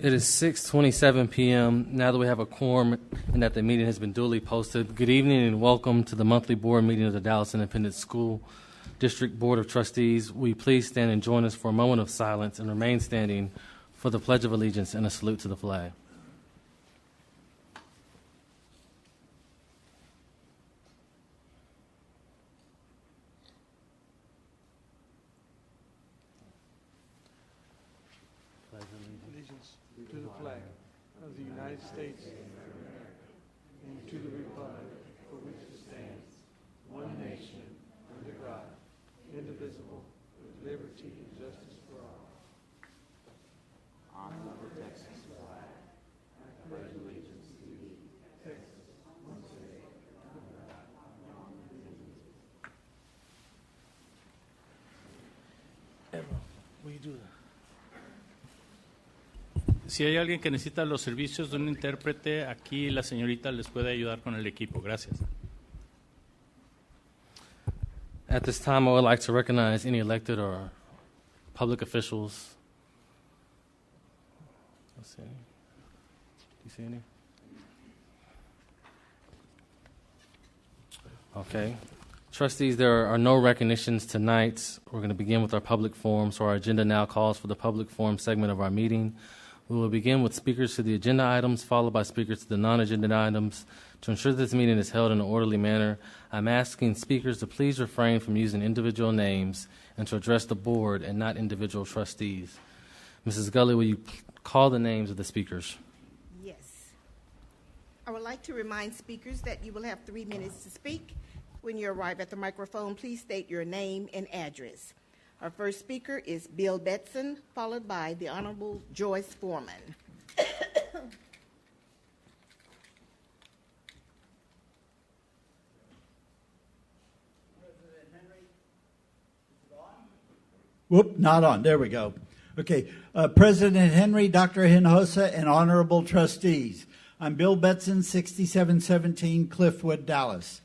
It is 6:27 p.m. Now that we have a quorum and that the meeting has been duly posted, good evening and welcome to the monthly board meeting of the Dallas Independent School District Board of Trustees. Will you please stand and join us for a moment of silence and remain standing for the Pledge of Allegiance and a salute to the flag. Allegiance to the flag of the United States and to the republic for which it stands, one nation, under God, indivisible, with liberty and justice for all. Honorable Texas flag, I pledge allegiance to thee, Texas, one state, under God, one indivisible. Emma, will you do that? Si hay alguien que necesita los servicios de un intérprete, aquí la señorita les puede ayudar con el equipo. Gracias. At this time, I would like to recognize any elected or public officials. Let's see. Do you see any? Okay. Trustees, there are no recognitions tonight. We're going to begin with our public forum, so our agenda now calls for the public forum segment of our meeting. We will begin with speakers to the agenda items, followed by speakers to the non-agenda items. To ensure that this meeting is held in an orderly manner, I'm asking speakers to please refrain from using individual names and to address the board and not individual trustees. Mrs. Gully, will you call the names of the speakers? Yes. I would like to remind speakers that you will have 3 minutes to speak. When you arrive at the microphone, please state your name and address. Our first speaker is Bill Benson, followed by the Honorable Joyce Foreman. President Henry, is it on? Whoop, not on. There we go. Okay. President Henry, Dr. Hinojosa, and Honorable Trustees. I'm Bill Benson, 6717 Cliffwood, Dallas.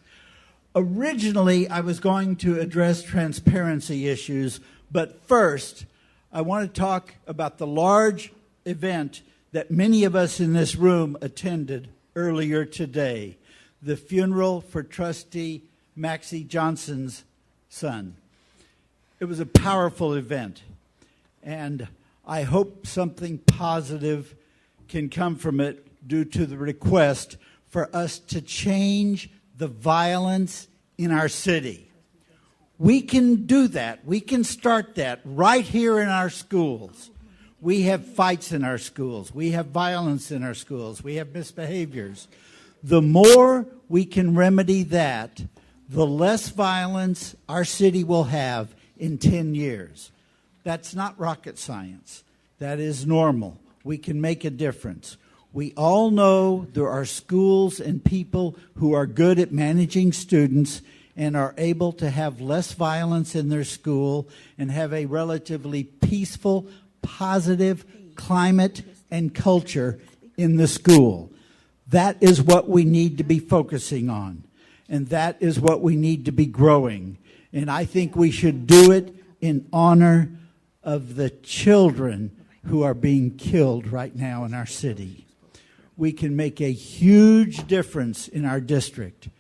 Originally, I was going to address transparency issues, but first, I want to talk about the large event that many of us in this room attended earlier today, the funeral for Trustee Maxie Johnson's son. It was a powerful event, and I hope something positive can come from it due to the request for us to change the violence in our city. We can do that. We can start that right here in our schools. We have fights in our schools. We have violence in our schools. We have misbehaviors. The more we can remedy that, the less violence our city will have in 10 years. That's not rocket science. That is normal. We can make a difference. We all know there are schools and people who are good at managing students and are able to have less violence in their school and have a relatively peaceful, positive climate and culture in the school. That is what we need to be focusing on, and that is what we need to be growing. And I think we should do it in honor of the children who are being killed right now in our city. We can make a huge difference in our district.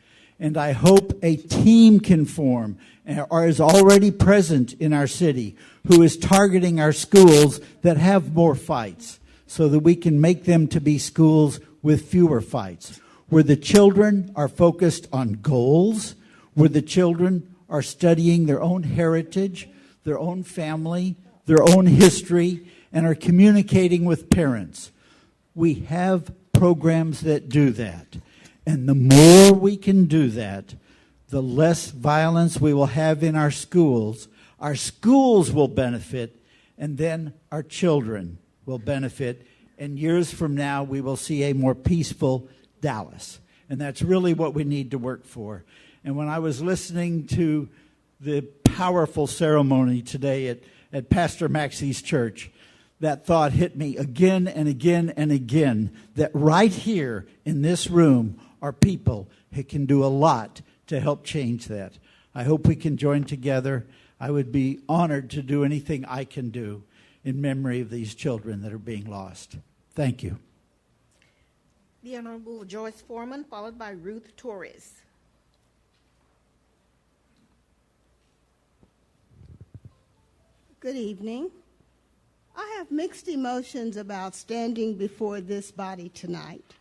And I hope a team can form, or is already present in our city, who is targeting our schools that have more fights, so that we can make them to be schools with fewer fights, where the children are focused on goals, where the children are studying their own heritage, their own family, their own history, and are communicating with parents. We have programs that do that. And the more we can do that, the less violence we will have in our schools will benefit, and then our children will benefit. And years from now, we will see a more peaceful Dallas. And that's really what we need to work for. And when I was listening to the powerful ceremony today at Pastor Maxie's church, that thought hit me again and again and again, that right here in this room are people who can do a lot to help change that. I hope we can join together. I would be honored to do anything I can do in memory of these children that are being lost. Thank you. The Honorable Joyce Foreman, followed by Ruth Torres. Good evening. I have mixed emotions about standing before this body tonight.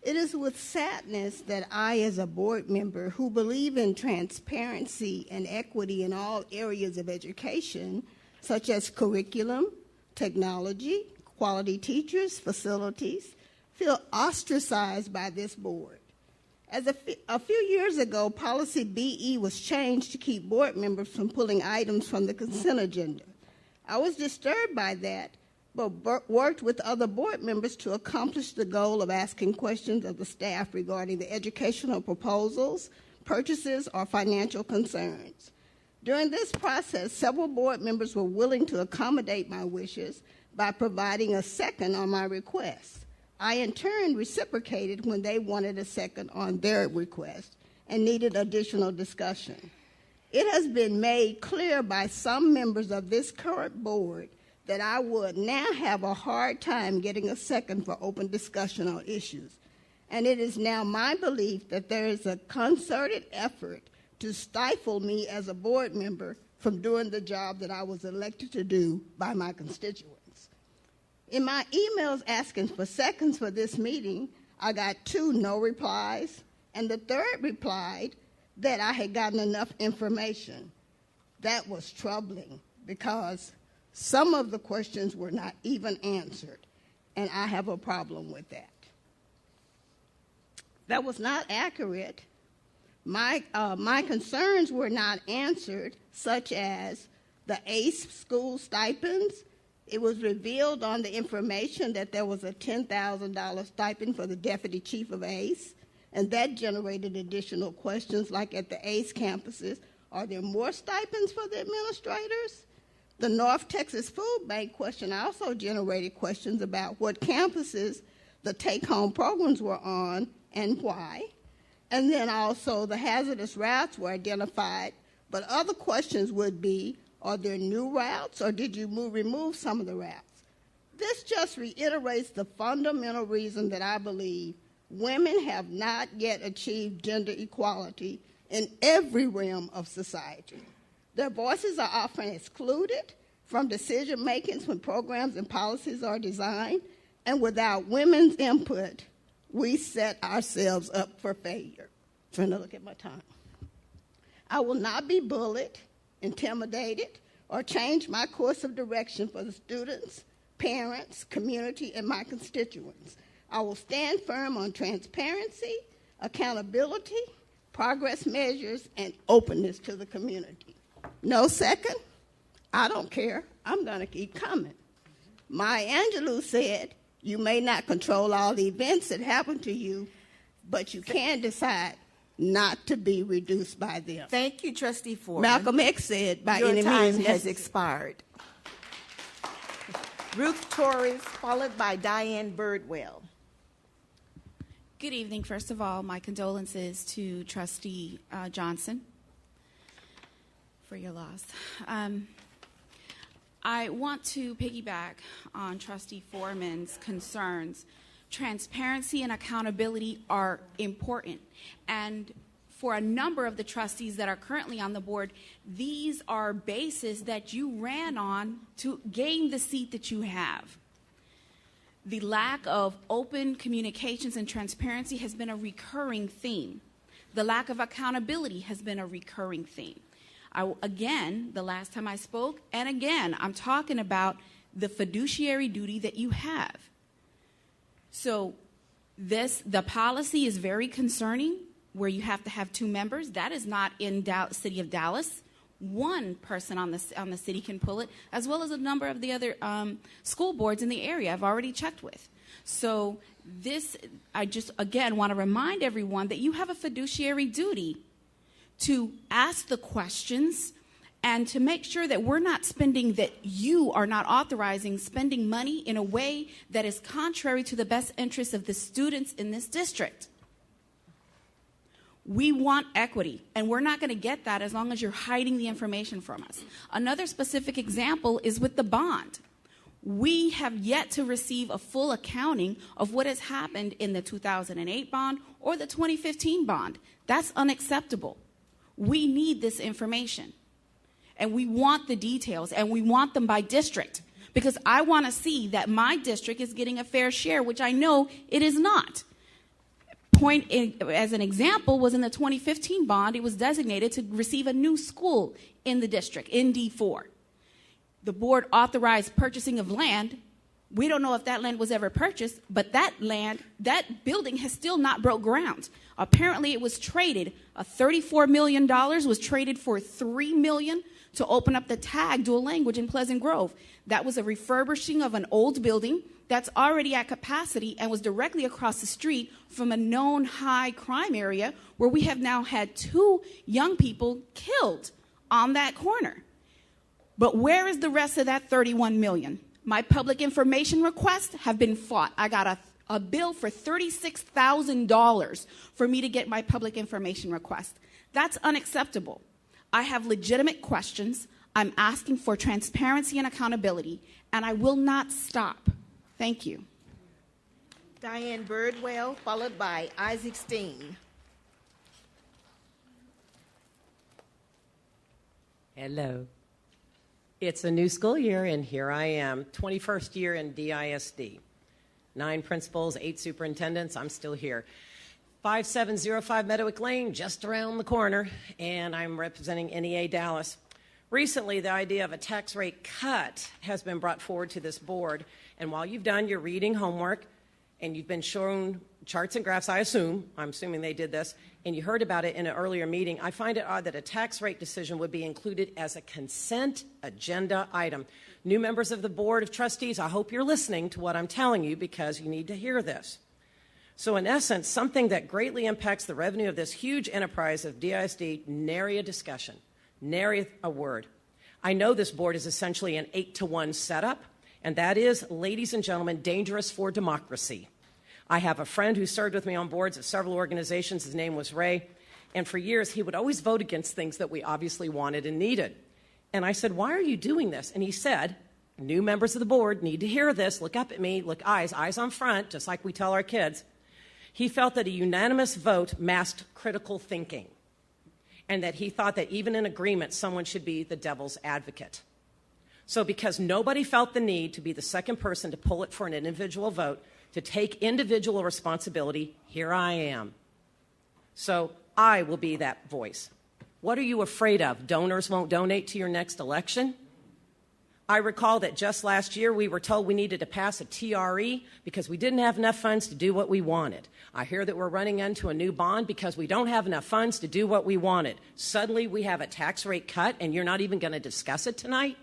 It is with sadness that I, as a board member who believe in transparency and equity in all areas of education, such as curriculum, technology, quality teachers, facilities, feel ostracized by this board. As a few years ago, policy BE was changed to keep board members from pulling items from the consent agenda. I was disturbed by that, but worked with other board members to accomplish the goal of asking questions of the staff regarding the educational proposals, purchases, or financial concerns. During this process, several board members were willing to accommodate my wishes by providing a second on my request. I, in turn, reciprocated when they wanted a second on their request and needed additional discussion. It has been made clear by some members of this current board that I would now have a hard time getting a second for open discussion on issues. And it is now my belief that there is a concerted effort to stifle me as a board member from doing the job that I was elected to do by my constituents. In my emails asking for seconds for this meeting, I got 2 no replies, and the third replied that I had gotten enough information. That was troubling because some of the questions were not even answered, and I have a problem with that. That was not accurate. My concerns were not answered, such as the ACE school stipends. It was revealed on the information that there was a $10,000 stipend for the deputy chief of ACE, and that generated additional questions, like at the ACE campuses, are there more stipends for the administrators? The North Texas Food Bank question also generated questions about what campuses the take-home programs were on and why. And then also the hazardous routes were identified, but other questions would be, are there new routes or did you remove some of the routes? This just reiterates the fundamental reason that I believe women have not yet achieved gender equality in every realm of society. Their voices are often excluded from decision-making when programs and policies are designed, and without women's input, we set ourselves up for failure. Trying to look at my time. I will not be bullied, intimidated, or change my course of direction for the students, parents, community, and my constituents. I will stand firm on transparency, accountability, progress measures, and openness to the community. No second? I don't care. I'm going to keep coming. Maya Angelou said, you may not control all the events that happen to you, but you can decide not to be reduced by them. Thank you, Trustee Foreman. Malcolm X said, by Your any time means has necessary. expired. Ruth Torres, followed by Diane Birdwell. Good evening. First of all, my condolences to Trustee Johnson for your loss. I want to piggyback on Trustee Foreman's concerns. Transparency and accountability are important. And for a number of the trustees that are currently on the board, these are bases that you ran on to gain the seat that you have. The lack of open communications and transparency has been a recurring theme. The lack of accountability has been a recurring theme. Again, the last time I spoke, and again, I'm talking about the fiduciary duty that you have. So the policy is very concerning, where you have to have 2 members. That is not in City of Dallas. 1 person on the city can pull it, as well as a number of the other school boards in the area I've already checked with. So I just, again, want to remind everyone that you have a fiduciary duty to ask the questions and to make sure that that you are not authorizing spending money in a way that is contrary to the best interests of the students in this district. We want equity, and we're not going to get that as long as you're hiding the information from us. Another specific example is with the bond. We have yet to receive a full accounting of what has happened in the 2008 bond or the 2015 bond. That's unacceptable. We need this information. And we want the details, and we want them by district, because I want to see that my district is getting a fair share, which I know it is not. As an example, was in the 2015 bond, it was designated to receive a new school in the district, in D4. The board authorized purchasing of land. We don't know if that land was ever purchased, but that building has still not broke ground. Apparently, it was traded. $34 million was traded for $3 million to open up the TAG dual language in Pleasant Grove. That was a refurbishing of an old building that's already at capacity and was directly across the street from a known high crime area where we have now had 2 young people killed on that corner. But where is the rest of that $31 million? My public information requests have been fought. I got a bill for $36,000 for me to get my public information request. That's unacceptable. I have legitimate questions. I'm asking for transparency and accountability, and I will not stop. Thank you. Diane Birdwell, followed by Issac Sting. Hello. It's a new school year, and here I am, 21st year in DISD. 9 principals, 8 superintendents. I'm still here. 5705 Meadowick Lane, just around the corner, and I'm representing NEA Dallas. Recently, the idea of a tax rate cut has been brought forward to this board, and while you've done your reading homework and you've been shown charts and graphs, I'm assuming they did this, and you heard about it in an earlier meeting, I find it odd that a tax rate decision would be included as a consent agenda item. New members of the Board of Trustees, I hope you're listening to what I'm telling you because you need to hear this. So in essence, something that greatly impacts the revenue of this huge enterprise of DISD, nary a discussion, nary a word. I know this board is essentially an 8-to-1 setup, and that is, ladies and gentlemen, dangerous for democracy. I have a friend who served with me on boards of several organizations. His name was Ray, and for years he would always vote against things that we obviously wanted and needed. And I said, why are you doing this? And he said, new members of the board need to hear this. Look up at me. Look, eyes on front, just like we tell our kids. He felt that a unanimous vote masked critical thinking, and that he thought that even in agreement, someone should be the devil's advocate. So because nobody felt the need to be the second person to pull it for an individual vote, to take individual responsibility, here I am. So I will be that voice. What are you afraid of? Donors won't donate to your next election? I recall that just last year we were told we needed to pass a TRE because we didn't have enough funds to do what we wanted. I hear that we're running into a new bond because we don't have enough funds to do what we wanted. Suddenly we have a tax rate cut and you're not even going to discuss it tonight?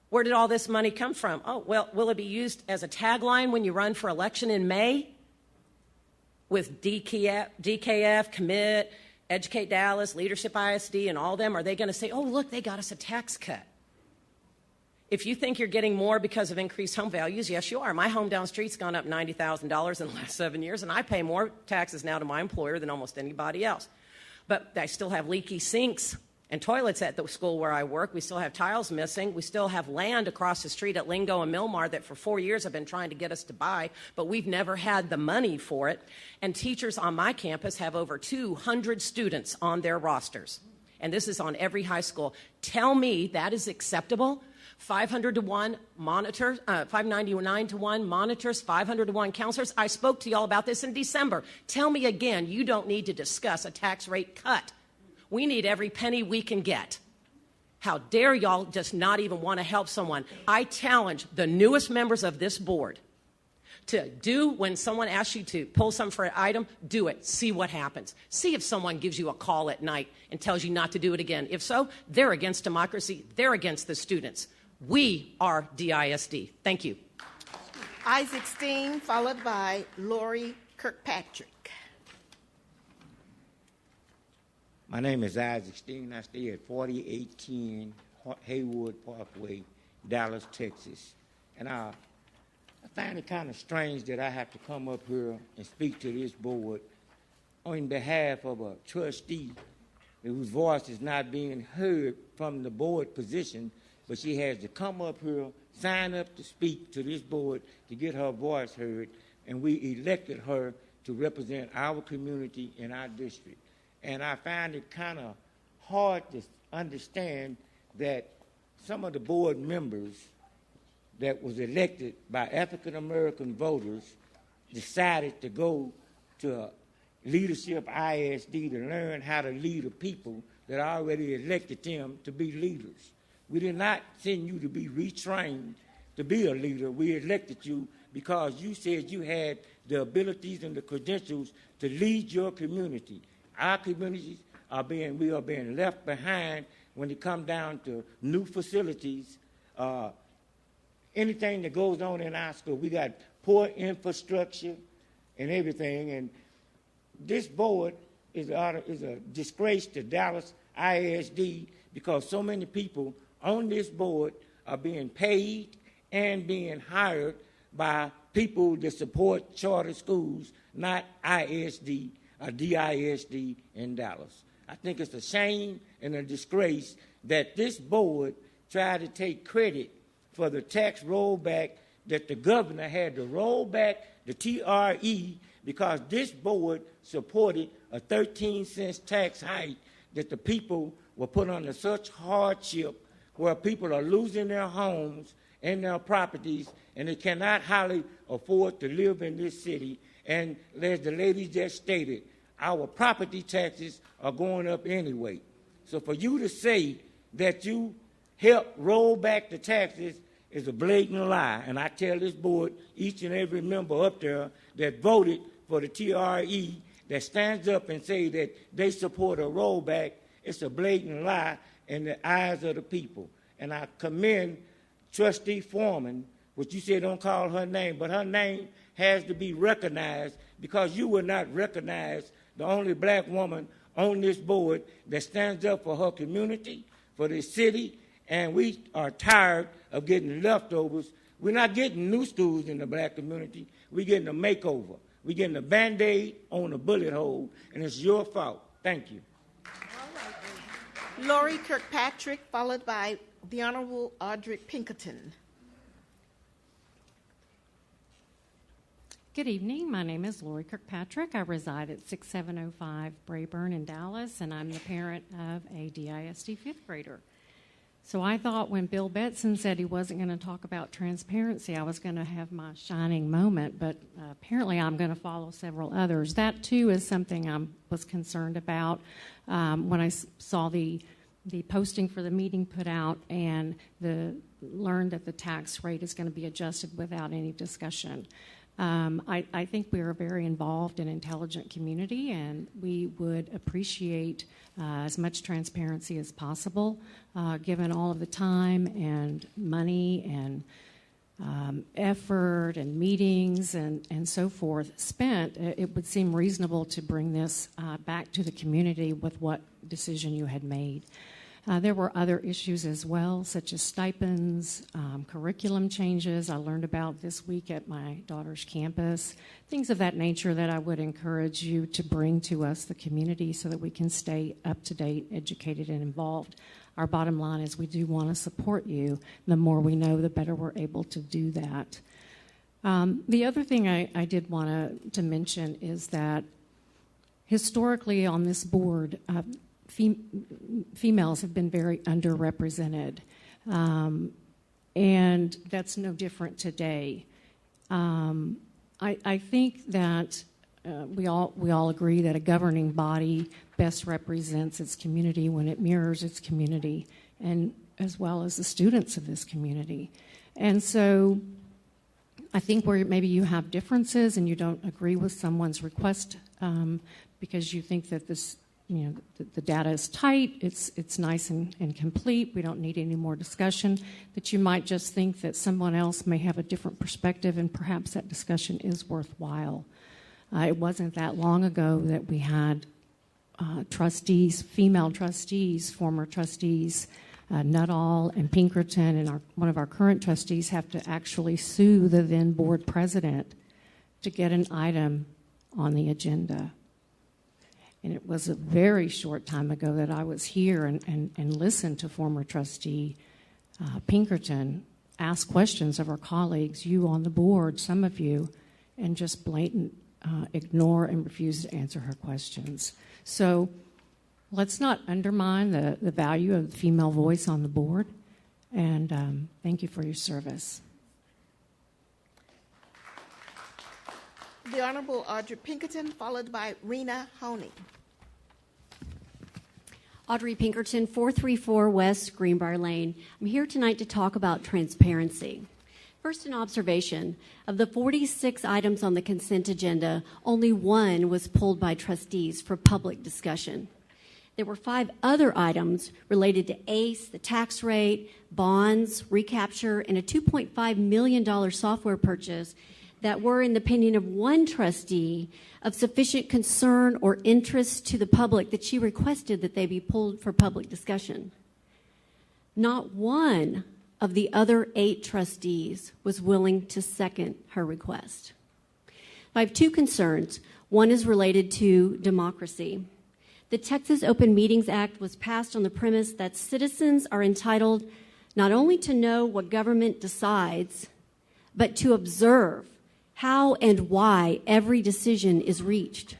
Where did all this money come from? Oh, well, will it be used as a tagline when you run for election in May? With DKF, Commit, Educate Dallas, Leadership ISD, and all them, are they going to say, oh, look, they got us a tax cut? If you think you're getting more because of increased home values, yes, you are. My home down the street's gone up $90,000 in the last 7 years, and I pay more taxes now to my employer than almost anybody else. But I still have leaky sinks and toilets at the school where I work. We still have tiles missing. We still have land across the street at Lingo and Milmar that for 4 years have been trying to get us to buy, but we've never had the money for it. And teachers on my campus have over 200 students on their rosters. And this is on every high school. Tell me that is acceptable? 500 to 1 monitors, 599 to 1 monitors, 500 to 1 counselors. I spoke to y'all about this in December. Tell me again, you don't need to discuss a tax rate cut. We need every penny we can get. How dare y'all just not even want to help someone? I challenge the newest members of this board to do when someone asks you to pull something for an item, do it. See what happens. See if someone gives you a call at night and tells you not to do it again. If so, they're against democracy. They're against the students. We are DISD. Thank you. Issac Sting, followed by Lori Kirkpatrick. My name is Issac Sting. I stay at 4810 Haywood Parkway, Dallas, Texas. And I find it kind of strange that I have to come up here and speak to this board on behalf of a trustee whose voice is not being heard from the board position, but she has to come up here signed up to speak to this board to get her voice heard, and we elected her to represent our community in our district. And I find it kind of hard to understand that some of the board members that was elected by African-American voters decided to go to leadership ISD to learn how to lead the people that already elected them to be leaders. We did not send you to be retrained to be a leader. We elected you because you said you had the abilities and the credentials to lead your community. Our communities we are being left behind when it comes down to new facilities. Anything that goes on in our school, we got poor infrastructure and everything. And this board is a disgrace to Dallas ISD because so many people on this board are being paid and being hired by people that support charter schools, not ISD or DISD in Dallas. I think it's a shame and a disgrace that this board tried to take credit for the tax rollback that the governor had to roll back the TRE because this board supported a 13-cent tax hike that the people were put under such hardship where people are losing their homes and their properties and they cannot hardly afford to live in this city. And as the lady just stated, our property taxes are going up anyway. So for you to say that you helped roll back the taxes is a blatant lie. And I tell this board, each and every member up there that voted for the TRE, that stands up and say that they support a rollback, it's a blatant lie in the eyes of the people. And I commend Trustee Foreman, which you said don't call her name, but her name has to be recognized because you will not recognize the only black woman on this board that stands up for her community, for this city, and we are tired of getting leftovers. We're not getting new schools in the black community. We're getting a makeover. We're getting a Band-Aid on a bullet hole, and it's your fault. Thank you. Lori Kirkpatrick, followed by the Honorable Audric Pinkerton. Good evening. My name is Lori Kirkpatrick. I reside at 6705 Brayburn in Dallas, and I'm the parent of a DISD fifth grader. So I thought when Bill Benson said he wasn't going to talk about transparency, I was going to have my shining moment, but apparently I'm going to follow several others. That, too, is something I was concerned about when I saw the posting for the meeting put out and learned that the tax rate is going to be adjusted without any discussion. I think we are a very involved and intelligent community, and we would appreciate as much transparency as possible, given all of the time and money and effort and meetings and so forth spent. It would seem reasonable to bring this back to the community with what decision you had made. There were other issues as well, such as stipends, curriculum changes I learned about this week at my daughter's campus, things of that nature that I would encourage you to bring to us, the community, so that we can stay up to date, educated, and involved. Our bottom line is we do want to support you. The more we know, the better we're able to do that. The other thing I did want to mention is that historically on this board, females have been very underrepresented, and that's no different today. I think that we all agree that a governing body best represents its community when it mirrors its community, and as well as the students of this community. And so I think where maybe you have differences and you don't agree with someone's request because you think that this, the data is tight, it's nice and complete, we don't need any more discussion, that you might just think that someone else may have a different perspective and perhaps that discussion is worthwhile. It wasn't that long ago that we had trustees, female trustees, former trustees, Nuttall and Pinkerton, and one of our current trustees have to actually sue the then board president to get an item on the agenda. And it was a very short time ago that I was here and listened to former trustee Pinkerton ask questions of our colleagues, you on the board, some of you, and just blatant ignore and refuse to answer her questions. So let's not undermine the value of the female voice on the board, and thank you for your service. The Honorable Audrey Pinkerton, followed by Rena Honey. Audrey Pinkerton, 434 West Greenbrier Lane. I'm here tonight to talk about transparency. First, an observation. Of the 46 items on the consent agenda, only one was pulled by trustees for public discussion. There were 5 other items related to ACE, the tax rate, bonds, recapture, and a $2.5 million software purchase that were, in the opinion of one trustee, of sufficient concern or interest to the public that she requested that they be pulled for public discussion. Not one of the other 8 trustees was willing to second her request. I have 2 concerns. One is related to democracy. The Texas Open Meetings Act was passed on the premise that citizens are entitled not only to know what government decides, but to observe how and why every decision is reached.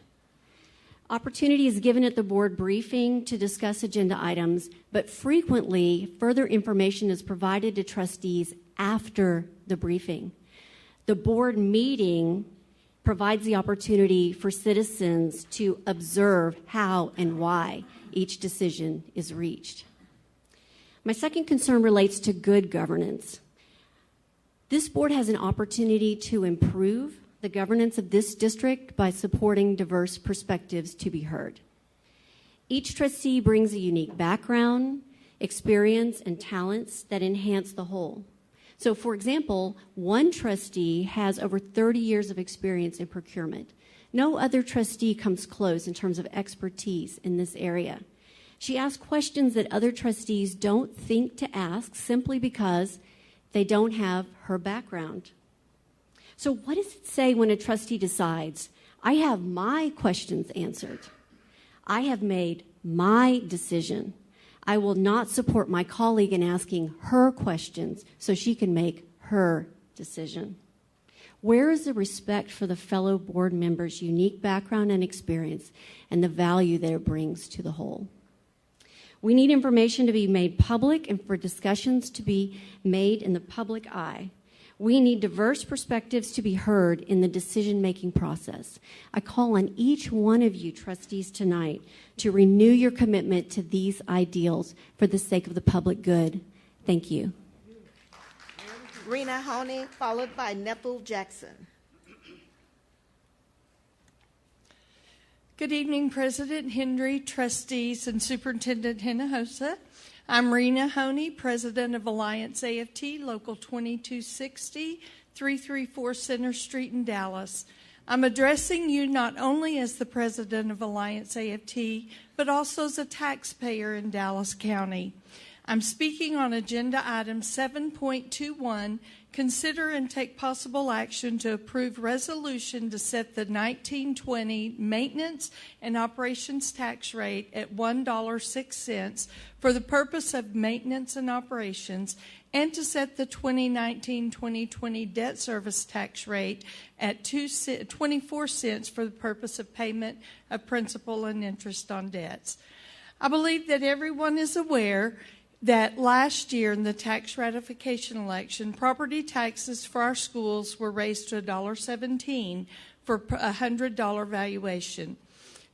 Opportunity is given at the board briefing to discuss agenda items, but frequently further information is provided to trustees after the briefing. The board meeting provides the opportunity for citizens to observe how and why each decision is reached. My second concern relates to good governance. This board has an opportunity to improve the governance of this district by supporting diverse perspectives to be heard. Each trustee brings a unique background, experience, and talents that enhance the whole. So, for example, one trustee has over 30 years of experience in procurement. No other trustee comes close in terms of expertise in this area. She asks questions that other trustees don't think to ask simply because they don't have her background. So what does it say when a trustee decides, I have my questions answered, I have made my decision, I will not support my colleague in asking her questions so she can make her decision? Where is the respect for the fellow board member's unique background and experience and the value that it brings to the whole? We need information to be made public and for discussions to be made in the public eye. We need diverse perspectives to be heard in the decision-making process. I call on each one of you trustees tonight to renew your commitment to these ideals for the sake of the public good. Thank you. Rena Honey, followed by Nethel Jackson. Good evening, President Henry, trustees, and Superintendent Hinojosa. I'm Rena Honey, President of Alliance AFT, Local 2260, 334 Center Street in Dallas. I'm addressing you not only as the President of Alliance AFT, but also as a taxpayer in Dallas County. I'm speaking on Agenda Item 7.21, consider and take possible action to approve resolution to set the 1920 maintenance and operations tax rate at $1.06 for the purpose of maintenance and operations, and to set the 2019-2020 debt service tax rate at 24 cents for the purpose of payment of principal and interest on debts. I believe that everyone is aware that last year in the tax ratification election, property taxes for our schools were raised to $1.17 for a $100 valuation.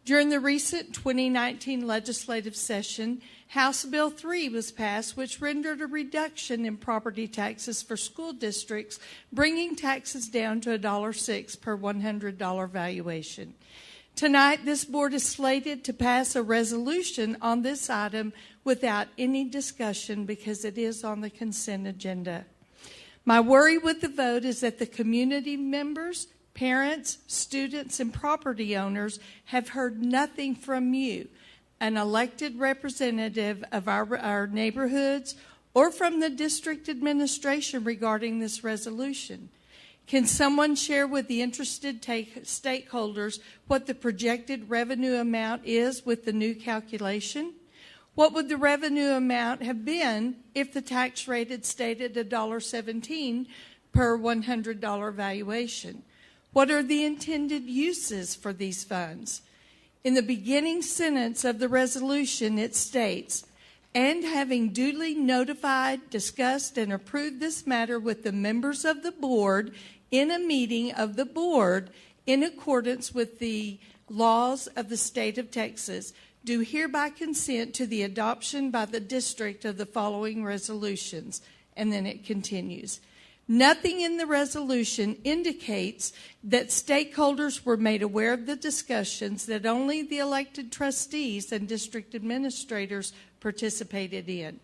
During the recent 2019 legislative session, House Bill 3 was passed, which rendered a reduction in property taxes for school districts, bringing taxes down to $1.06 per $100 valuation. Tonight, this board is slated to pass a resolution on this item without any discussion because it is on the consent agenda. My worry with the vote is that the community members, parents, students, and property owners have heard nothing from you, an elected representative of our neighborhoods, or from the district administration regarding this resolution. Can someone share with the interested stakeholders what the projected revenue amount is with the new calculation? What would the revenue amount have been if the tax rate had stayed at $1.17 per $100 valuation? What are the intended uses for these funds? In the beginning sentence of the resolution, it states, "And having duly notified, discussed, and approved this matter with the members of the board in a meeting of the board in accordance with the laws of the state of Texas, do hereby consent to the adoption by the district of the following resolutions." And then it continues. Nothing in the resolution indicates that stakeholders were made aware of the discussions that only the elected trustees and district administrators participated in.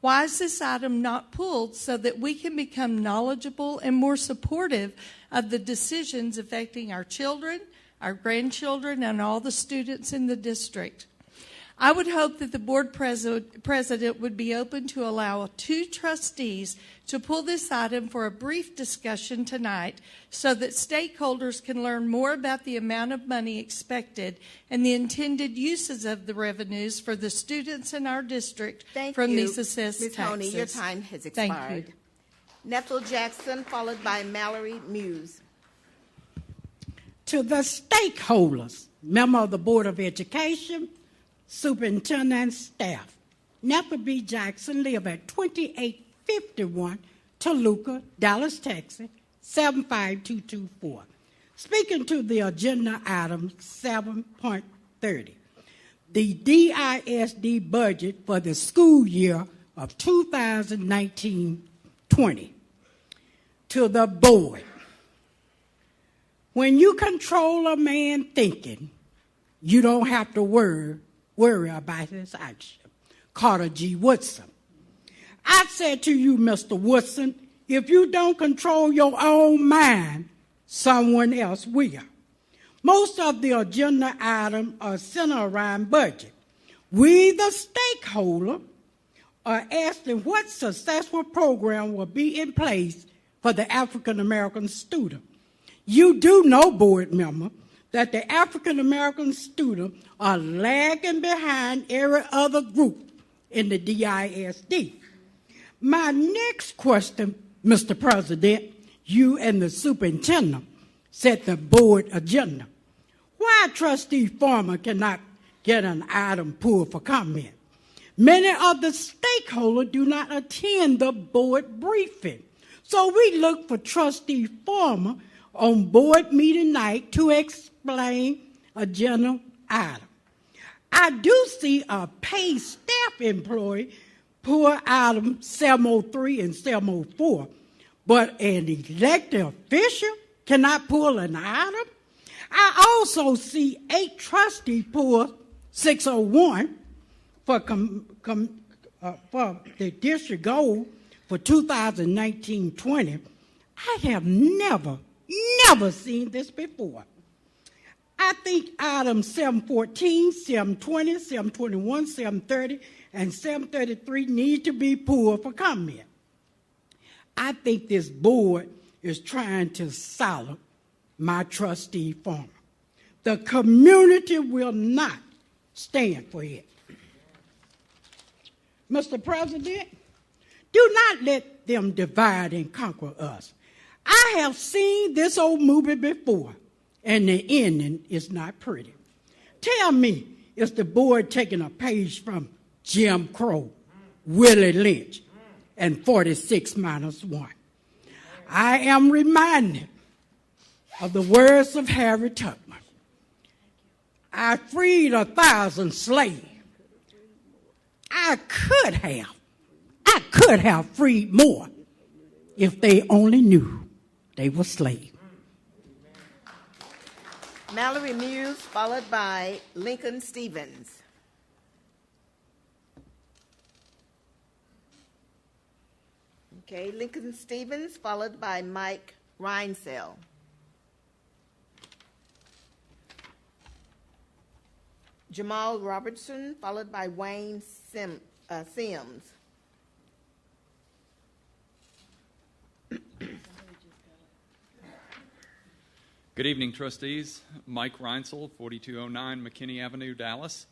Why is this item not pulled so that we can become knowledgeable and more supportive of the decisions affecting our children, our grandchildren, and all the students in the district? I would hope that the board president would be open to allow 2 trustees to pull this item for a brief discussion tonight so that stakeholders can learn more about the amount of money expected and the intended uses of the revenues for the students in our district from these assessed Ms. taxes. Honey, your time has Thank expired. you. Nethel Jackson, followed by Mallory Muse. To the stakeholders, member of the Board of Education, superintendent, and staff. Nethel B. Jackson live at 2851 Toluca, Dallas, Texas, 75224. Speaking to the agenda item 7.30, the DISD budget for the school year of 2019-20. To the board, when you control a man thinking, you don't have to worry about his action. Carter G. Woodson. I said to you, Mr. Woodson, if you don't control your own mind, someone else will. Most of the agenda items are centered around budget. We, the stakeholder, are asking what successful program will be in place for the African American student. You do know, board member, that the African American students are lagging behind every other group in the DISD. My next question, Mr. President, you and the superintendent set the board agenda. Why Trustee Foreman cannot get an item pulled for comment? Many of the stakeholders do not attend the board briefing. So we look for Trustee Foreman on board meeting night to explain agenda item. I do see a paid staff employee pull item 703 and 704, but an elected official cannot pull an item. I also see 8 trustees pull 601 for the district goal for 2019-20. I have never seen this before. I think items 714, 720, 721, 730, and 733 need to be pulled for comment. I think this board is trying to silence my trustee Foreman. The community will not stand for it. Mr. President, do not let them divide and conquer us. I have seen this old movie before, and the ending is not pretty. Tell me, is the board taking a page from Jim Crow, Willie Lynch, and 46-1? I am reminded of the words of Harry Tubman. I freed 1,000 slaves. I could have freed more if they only knew they were slaves. Mallory Muse, followed by Lincoln Stevens. Okay, Lincoln Stevens, followed by Mike Reinsell. Jamal Robertson, followed by Wayne Sims. Good evening, trustees. Mike Reinsell, 4209 McKinney Avenue, Dallas.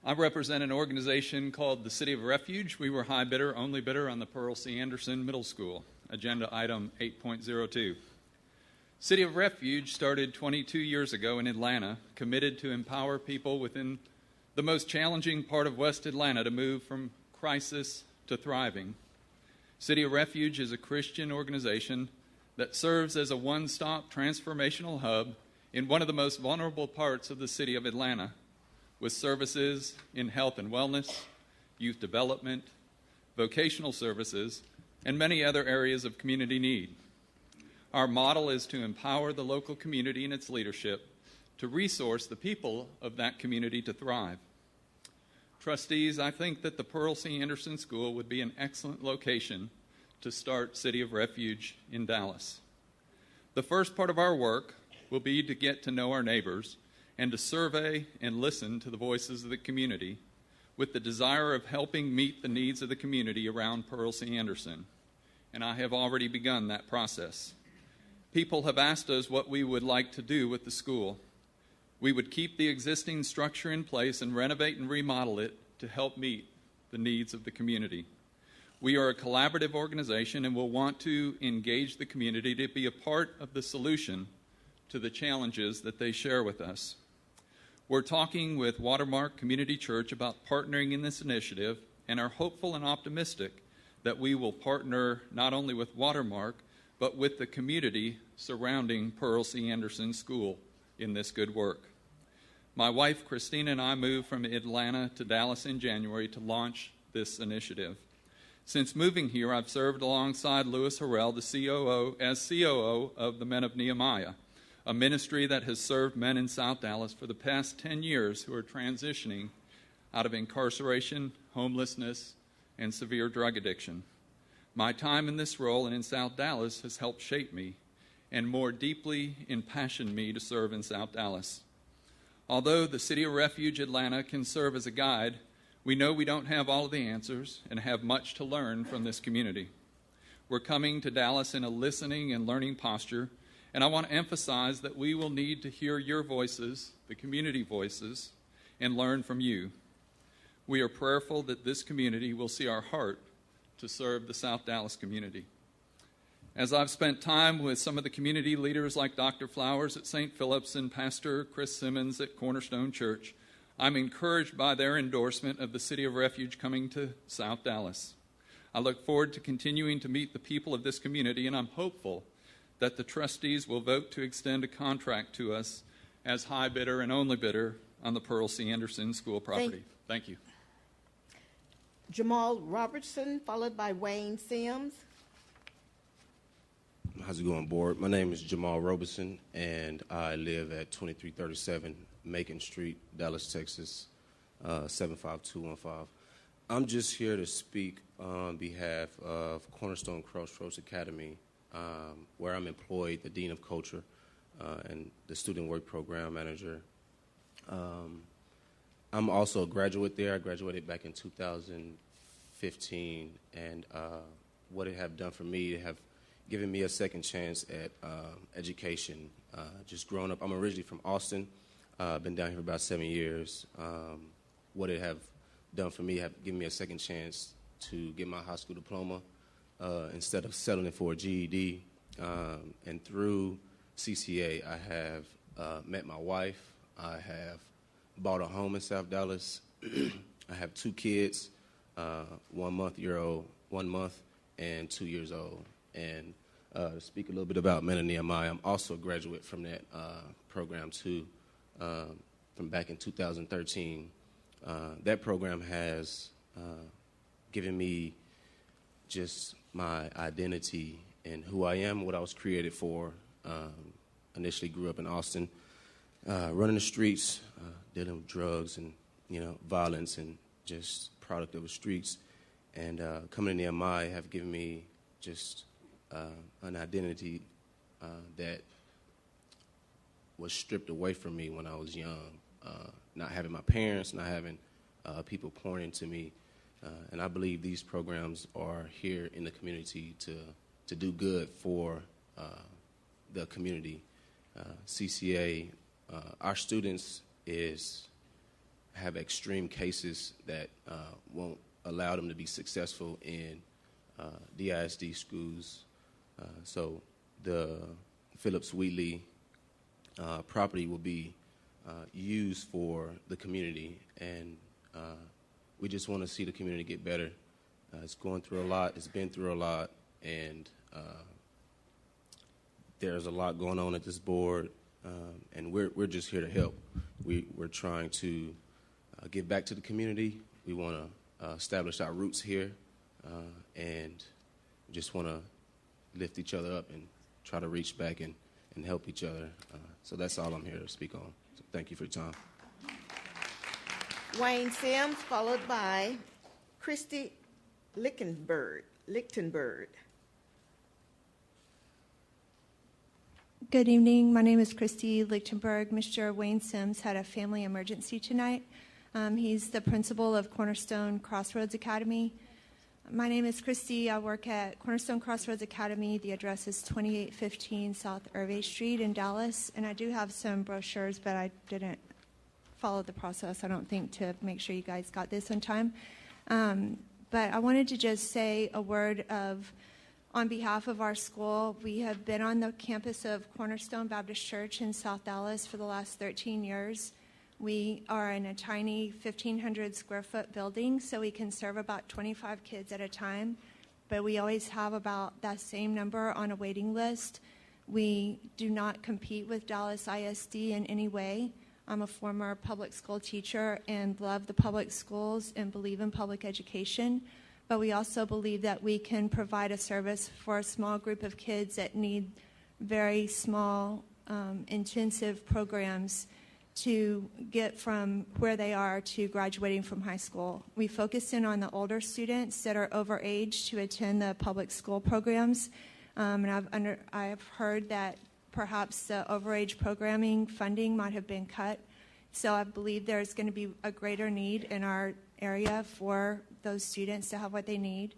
I represent an organization called the City of Refuge. We were high bidder, only bidder on the Pearl C. Anderson Middle School, agenda item 8.02. City of Refuge started 22 years ago in Atlanta, committed to empower people within the most challenging part of West Atlanta to move from crisis to thriving. City of Refuge is a Christian organization that serves as a one-stop transformational hub in one of the most vulnerable parts of the city of Atlanta, with services in health and wellness, youth development, vocational services, and many other areas of community need. Our model is to empower the local community and its leadership to resource the people of that community to thrive. Trustees, I think that the Pearl C. Anderson School would be an excellent location to start City of Refuge in Dallas. The first part of our work will be to get to know our neighbors and to survey and listen to the voices of the community with the desire of helping meet the needs of the community around Pearl C. Anderson. And I have already begun that process. People have asked us what we would like to do with the school. We would keep the existing structure in place and renovate and remodel it to help meet the needs of the community. We are a collaborative organization and will want to engage the community to be a part of the solution to the challenges that they share with us. We're talking with Watermark Community Church about partnering in this initiative and are hopeful and optimistic that we will partner not only with Watermark, but with the community surrounding Pearl C. Anderson School in this good work. My wife, Christina, and I moved from Atlanta to Dallas in January to launch this initiative. Since moving here, I've served alongside Louis Harrell, the COO of the Men of Nehemiah, a ministry that has served men in South Dallas for the past 10 years who are transitioning out of incarceration, homelessness, and severe drug addiction. My time in this role and in South Dallas has helped shape me and more deeply impassioned me to serve in South Dallas. Although the City of Refuge Atlanta can serve as a guide, we know we don't have all of the answers and have much to learn from this community. We're coming to Dallas in a listening and learning posture, and I want to emphasize that we will need to hear your voices, the community voices, and learn from you. We are prayerful that this community will see our heart to serve the South Dallas community. As I've spent time with some of the community leaders like Dr. Flowers at St. Philip's and Pastor Chris Simmons at Cornerstone Church, I'm encouraged by their endorsement of the City of Refuge coming to South Dallas. I look forward to continuing to meet the people of this community, and I'm hopeful that the trustees will vote to extend a contract to us as high bidder and only bidder on the Pearl C. Anderson School property. Thank you. Jamal Robertson, followed by Wayne Sims. How's it going, board? My name is Jamal Robertson, and I live at 2337 Macon Street, Dallas, Texas, 75215. I'm just here to speak on behalf of Cornerstone Crossroads Academy, where I'm employed, the Dean of Culture, and the Student Work Program Manager. I'm also a graduate there. I graduated back in 2015, and what it have done for me, it have given me a second chance at education. Just growing up, I'm originally from Austin. Been down here for about 7 years. What it have done for me, have given me a second chance to get my high school diploma instead of settling for a GED. And through CCA, I have met my wife. I have bought a home in South Dallas. I have 2 kids, 1 month and 2 years old. And to speak a little bit about Men of Nehemiah, I'm also a graduate from that program too, from back in 2013. That program has given me just my identity and who I am, what I was created for. Initially grew up in Austin, running the streets, dealing with drugs and violence and just product of the streets. And coming to Nehemiah have given me just an identity that was stripped away from me when I was young. Not having my parents, not having people pouring into me. And I believe these programs are here in the community to do good for the community. CCA, our students have extreme cases that won't allow them to be successful in DISD schools. So the Phillips Wheatley property will be used for the community, and we just want to see the community get better. It's going through a lot. It's been through a lot, and there's a lot going on at this board, and we're just here to help. We're trying to give back to the community. We want to establish our roots here, and we just want to lift each other up and try to reach back and help each other. So that's all I'm here to speak on. So thank you for your time. Wayne Sims, followed by Christy Lichtenberg. Good evening. My name is Christy Lichtenberg. Mr. Wayne Sims had a family emergency tonight. He's the principal of Cornerstone Crossroads Academy. My name is Christy. I work at Cornerstone Crossroads Academy. The address is 2815 South Irving Street in Dallas. And I do have some brochures, but I didn't follow the process, I don't think, to make sure you guys got this on time. But I wanted to just say a word on behalf of our school. We have been on the campus of Cornerstone Baptist Church in South Dallas for the last 13 years. We are in a tiny 1,500 square foot building, so we can serve about 25 kids at a time, but we always have about that same number on a waiting list. We do not compete with Dallas ISD in any way. I'm a former public school teacher and love the public schools and believe in public education, but we also believe that we can provide a service for a small group of kids that need very small, intensive programs to get from where they are to graduating from high school. We focus in on the older students that are over age to attend the public school programs, and I've heard that perhaps the overage programming funding might have been cut. So I believe there's going to be a greater need in our area for those students to have what they need.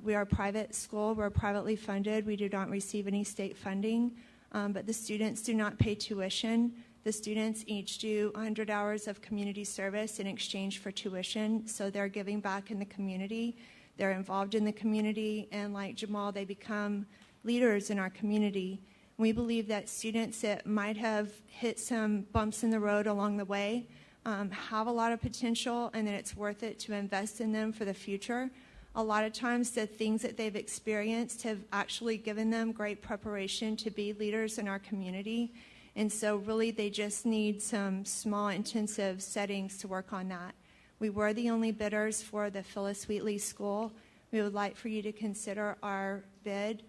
We are a private school. We're privately funded. We do not receive any state funding, but the students do not pay tuition. The students each do 100 hours of community service in exchange for tuition, so they're giving back in the community. They're involved in the community, and like Jamal, they become leaders in our community. We believe that students that might have hit some bumps in the road along the way have a lot of potential, and that it's worth it to invest in them for the future. A lot of times the things that they've experienced have actually given them great preparation to be leaders in our community. And so really they just need some small intensive settings to work on that. We were the only bidders for the Phyllis Wheatley School. We would like for you to consider our bid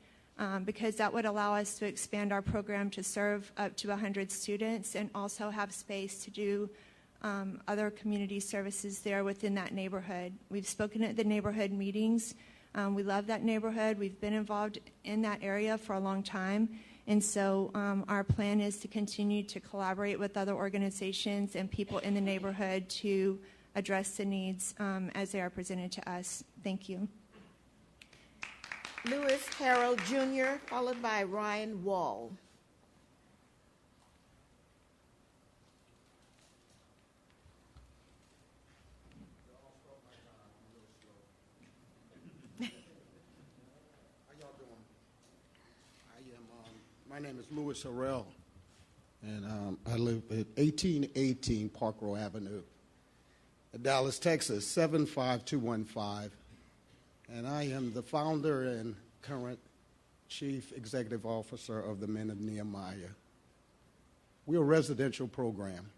because that would allow us to expand our program to serve up to 100 students and also have space to do other community services there within that neighborhood. We've spoken at the neighborhood meetings. We love that neighborhood. We've been involved in that area for a long time. And so our plan is to continue to collaborate with other organizations and people in the neighborhood to address the needs as they are presented to us. Thank you. Lewis Harrell Jr., followed by Ryan Wall. My name is Louis Harrell, and I live at 1818 Park Row Avenue, Dallas, Texas, 75215. And I am the founder and current Chief Executive Officer of the Men of Nehemiah. We're a residential program.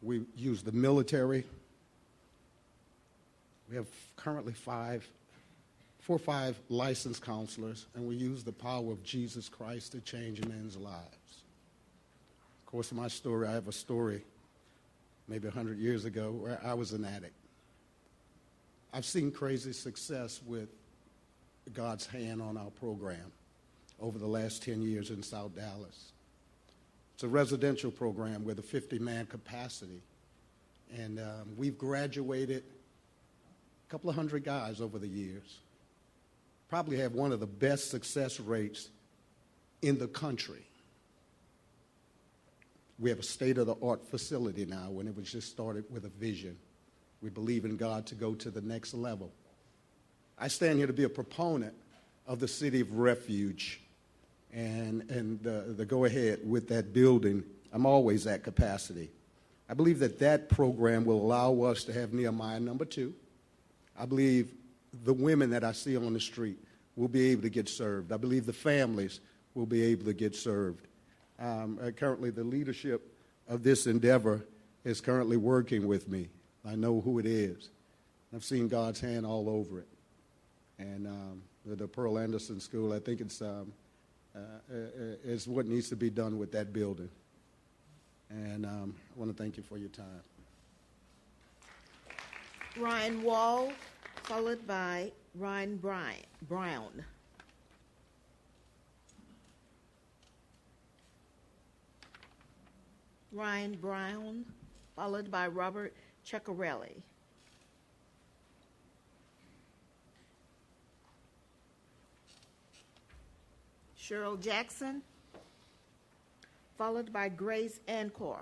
We use the military. We have currently 4 or 5 licensed counselors, and we use the power of Jesus Christ to change men's lives. Of course, my story, I have a story maybe 100 years ago where I was an addict. I've seen crazy success with God's hand on our program over the last 10 years in South Dallas. It's a residential program with a 50-man capacity, and we've graduated a couple of hundred guys over the years. Probably have one of the best success rates in the country. We have a state-of-the-art facility now when it was just started with a vision. We believe in God to go to the next level. I stand here to be a proponent of the City of Refuge and the go-ahead with that building. I'm always at capacity. I believe that program will allow us to have Nehemiah number 2. I believe the women that I see on the street will be able to get served. I believe the families will be able to get served. Currently, the leadership of this endeavor is currently working with me. I know who it is. I've seen God's hand all over it. And the Pearl Anderson School, I think it's what needs to be done with that building. And I want to thank you for your time. Ryan Wall, followed by Ryan Brown. Ryan Brown, followed by Robert Ceccarelli. Cheryl Jackson, followed by Grace Ancor.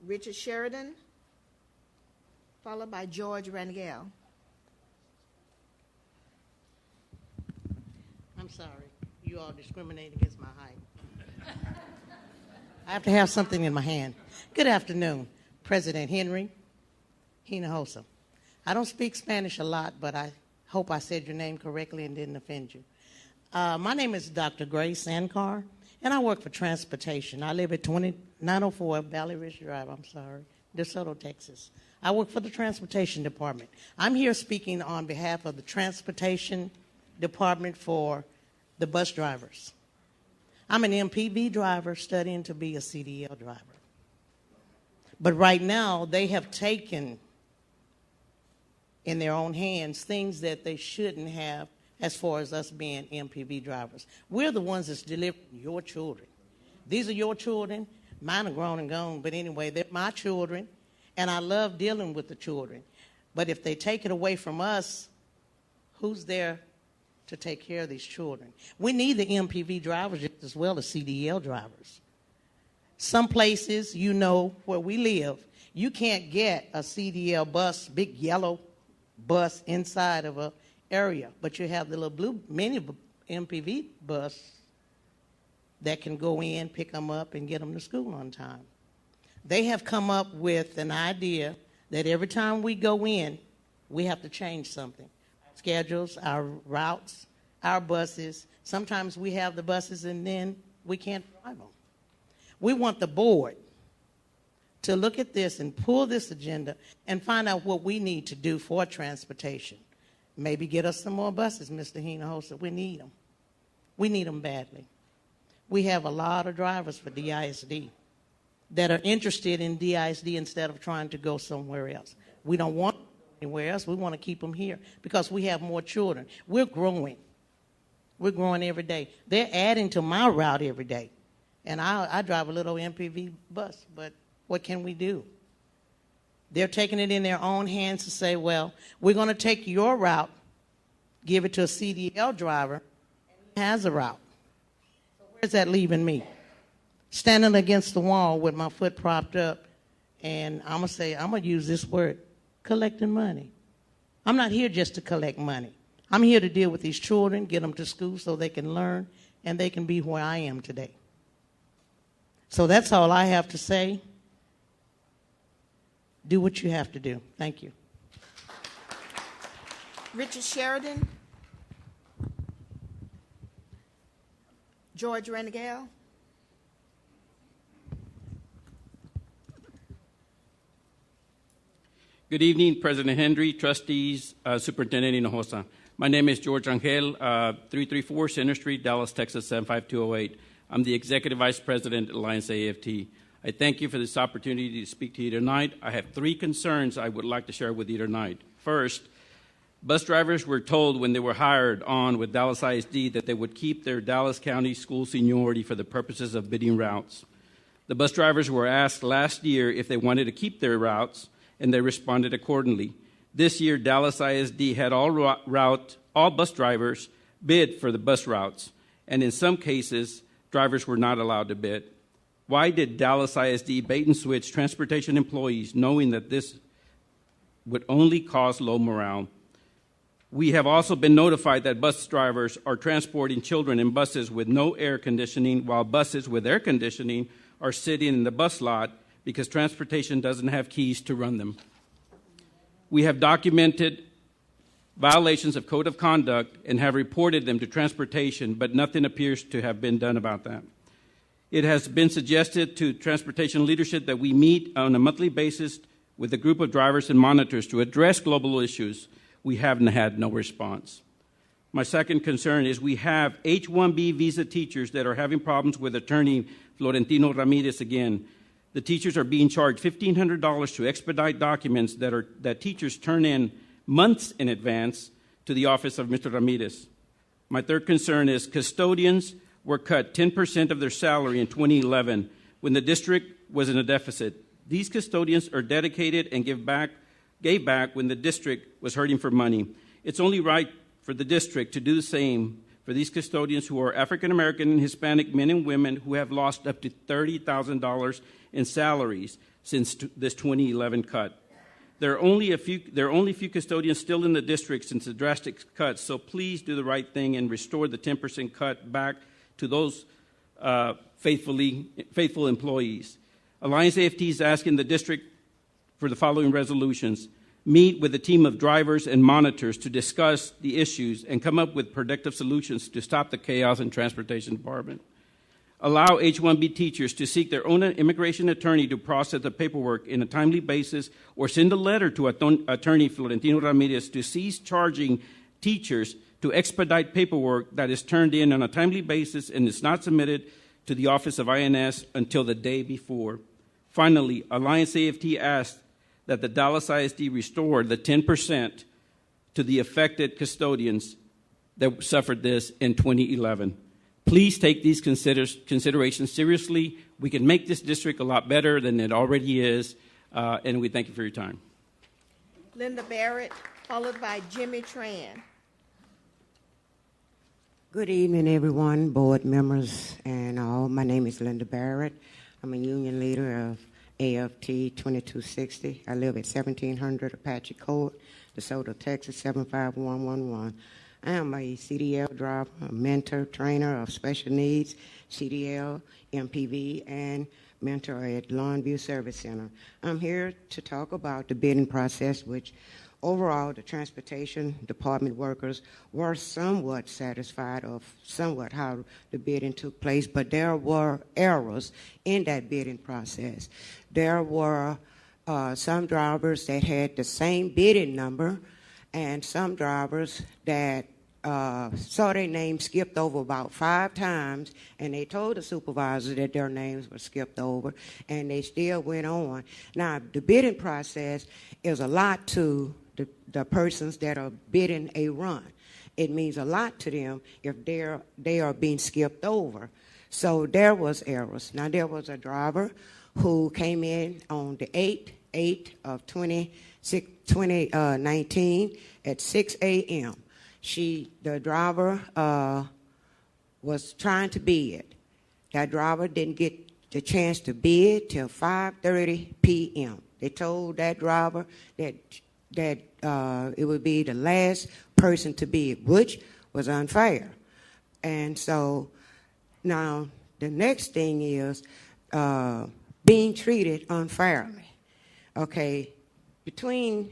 Richard Sheridan, followed by George Rangel. I'm sorry. You all discriminate against my height. I have to have something in my hand. Good afternoon, President Henry Hinojosa. I don't speak Spanish a lot, but I hope I said your name correctly and didn't offend you. My name is Dr. Gray Soto, and I work for transportation. I live at 2904 Valley Ridge Drive, DeSoto, Texas. I work for the Transportation Department. I'm here speaking on behalf of the Transportation Department for the bus drivers. I'm an MPV driver studying to be a CDL driver. But right now, they have taken in their own hands things that they shouldn't have as far as us being MPV drivers. We're the ones that's delivering your children. These are your children. Mine are grown and gone, but anyway, they're my children, and I love dealing with the children. But if they take it away from us, who's there to take care of these children? We need the MPV drivers just as well as CDL drivers. Some places, you know, where we live, you can't get a CDL bus, big yellow bus inside of a area, but you have the little blue mini MPV bus that can go in, pick them up, and get them to school on time. They have come up with an idea that every time we go in, we have to change something. Schedules, our routes, our buses. Sometimes we have the buses and then we can't drive them. We want the board to look at this and pull this agenda and find out what we need to do for transportation. Maybe get us some more buses, Mr. Hinojosa. We need them. We need them badly. We have a lot of drivers for DISD that are interested in DISD instead of trying to go somewhere else. We don't want them anywhere else. We want to keep them here because we have more children. We're growing. We're growing every day. They're adding to my route every day. And I drive a little MPV bus, but what can we do? They're taking it in their own hands to say, well, we're going to take your route, give it to a CDL driver, and he has a route. So where's that leaving me? Standing against the wall with my foot propped up, and I'm going to use this word, collecting money. I'm not here just to collect money. I'm here to deal with these children, get them to school so they can learn, and they can be where I am today. So that's all I have to say. Do what you have to do. Thank you. Richard Sheridan. George Rangel. Good evening, President Henry, trustees, Superintendent Hinojosa. My name is George Rangel, 334 Center Street, Dallas, Texas, 75208. I'm the Executive Vice President at Alliance AFT. I thank you for this opportunity to speak to you tonight. I have 3 concerns I would like to share with you tonight. First, bus drivers were told when they were hired on with Dallas ISD that they would keep their Dallas County school seniority for the purposes of bidding routes. The bus drivers were asked last year if they wanted to keep their routes, and they responded accordingly. This year, Dallas ISD had all bus drivers bid for the bus routes, and in some cases, drivers were not allowed to bid. Why did Dallas ISD bait and switch transportation employees, knowing that this would only cause low morale? We have also been notified that bus drivers are transporting children in buses with no air conditioning, while buses with air conditioning are sitting in the bus lot because transportation doesn't have keys to run them. We have documented violations of code of conduct and have reported them to transportation, but nothing appears to have been done about that. It has been suggested to transportation leadership that we meet on a monthly basis with a group of drivers and monitors to address global issues. We haven't had no response. My second concern is we have H-1B visa teachers that are having problems with attorney Florentino Ramirez again. The teachers are being charged $1,500 to expedite documents that teachers turn in months in advance to the office of Mr. Ramirez. My third concern is custodians were cut 10% of their salary in 2011 when the district was in a deficit. These custodians are dedicated and gave back when the district was hurting for money. It's only right for the district to do the same for these custodians who are African American and Hispanic men and women who have lost up to $30,000 in salaries since this 2011 cut. There are only a few custodians still in the district since the drastic cuts, so please do the right thing and restore the 10% cut back to those faithful employees. Alliance AFT is asking the district for the following resolutions. Meet with a team of drivers and monitors to discuss the issues and come up with productive solutions to stop the chaos in transportation department. Allow H-1B teachers to seek their own immigration attorney to process the paperwork in a timely basis, or send a letter to attorney Florentino Ramirez to cease charging teachers to expedite paperwork that is turned in on a timely basis and is not submitted to the office of INS until the day before. Finally, Alliance AFT asks that the Dallas ISD restore the 10% to the affected custodians that suffered this in 2011. Please take these considerations seriously. We can make this district a lot better than it already is, and we thank you for your time. Linda Barrett, followed by Jimmy Tran. Good evening, everyone, board members and all. My name is Linda Barrett. I'm a union leader of AFT 2260. I live at 1700 Apache Court, DeSoto, Texas 75111. I am a CDL driver, a mentor, trainer of special needs, CDL, MPV, and mentor at Longview Service Center. I'm here to talk about the bidding process, which overall the transportation department workers were somewhat satisfied of somewhat how the bidding took place, but there were errors in that bidding process. There were some drivers that had the same bidding number and some drivers that saw their names skipped over about 5 times, and they told the supervisor that their names were skipped over, and they still went on. Now, the bidding process is a lot to the persons that are bidding a run. It means a lot to them if they are being skipped over. So there was errors. Now, there was a driver who came in on the 8th of 2019 at 6 a.m. The driver was trying to bid. That driver didn't get the chance to bid till 5:30 p.m. They told that driver that it would be the last person to bid, which was unfair. And so now the next thing is being treated unfairly. Okay, between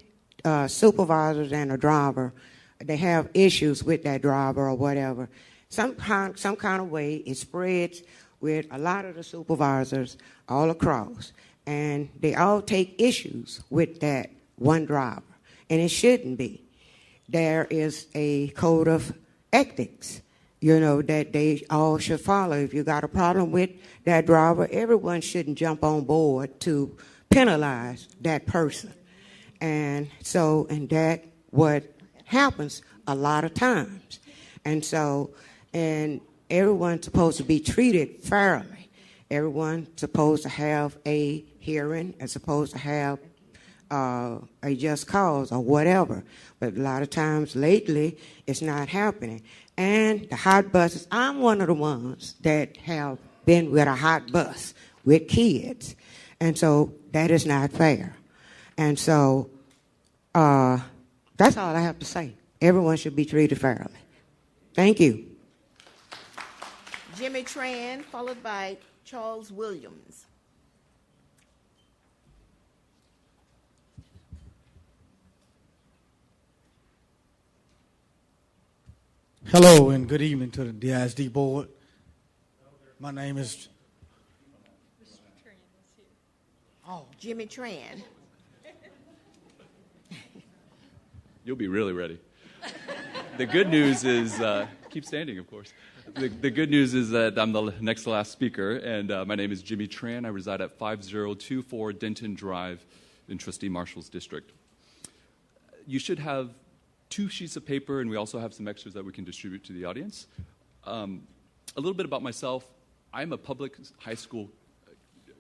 supervisors and a driver, they have issues with that driver or whatever. Some kind of way it spreads with a lot of the supervisors all across, and they all take issues with that one driver, and it shouldn't be. There is a code of ethics, that they all should follow. If you got a problem with that driver, everyone shouldn't jump on board to penalize that person. And that what happens a lot of times. And everyone's supposed to be treated fairly. Everyone's supposed to have a hearing and supposed to have a just cause or whatever. But a lot of times lately, it's not happening. And the hot buses, I'm one of the ones that have been with a hot bus with kids. And so that is not fair. And so that's all I have to say. Everyone should be treated fairly. Thank you. Jimmy Tran, followed by Charles Williams. Hello and good evening to the DISD board. My name is Jimmy Tran. You'll be really ready. The good news is, keep standing, of course. The good news is that I'm the next to last speaker, and my name is Jimmy Tran. I reside at 5024 Denton Drive in Trustee Marshall's district. You should have 2 sheets of paper, and we also have some extras that we can distribute to the audience. A little bit about myself. I'm a public high school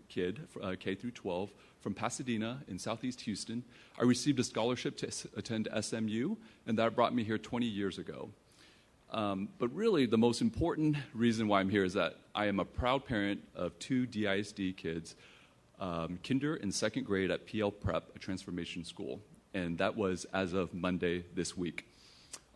kid, K through 12, from Pasadena in southeast Houston. I received a scholarship to attend SMU, and that brought me here 20 years ago. But really, the most important reason why I'm here is that I am a proud parent of 2 DISD kids, kinder and second grade at PL Prep, a transformation school. And that was as of Monday this week.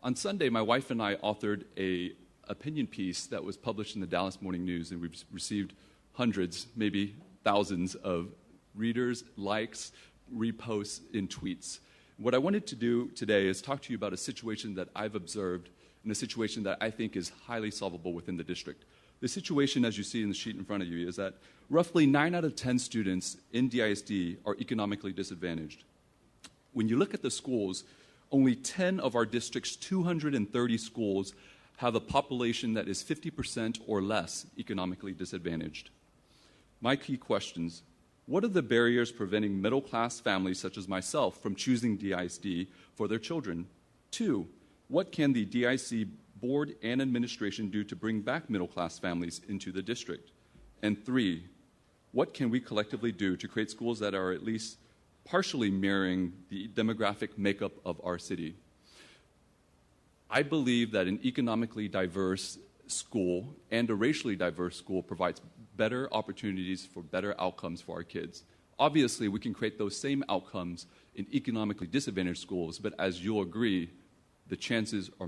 On Sunday, my wife and I authored an opinion piece that was published in the Dallas Morning News, and we've received hundreds, maybe thousands of readers, likes, reposts, and tweets. What I wanted to do today is talk to you about a situation that I've observed and a situation that I think is highly solvable within the district. The situation, as you see in the sheet in front of you, is that roughly 9 out of 10 students in DISD are economically disadvantaged. When you look at the schools, only 10 of our district's 230 schools have a population that is 50% or less economically disadvantaged. My key questions: what are the barriers preventing middle-class families such as myself from choosing DISD for their children? 2, what can the DIC board and administration do to bring back middle-class families into the district? And 3, what can we collectively do to create schools that are at least partially mirroring the demographic makeup of our city? I believe that an economically diverse school and a racially diverse school provides better opportunities for better outcomes for our kids. Obviously, we can create those same outcomes in economically disadvantaged schools, but as you'll agree, the chances are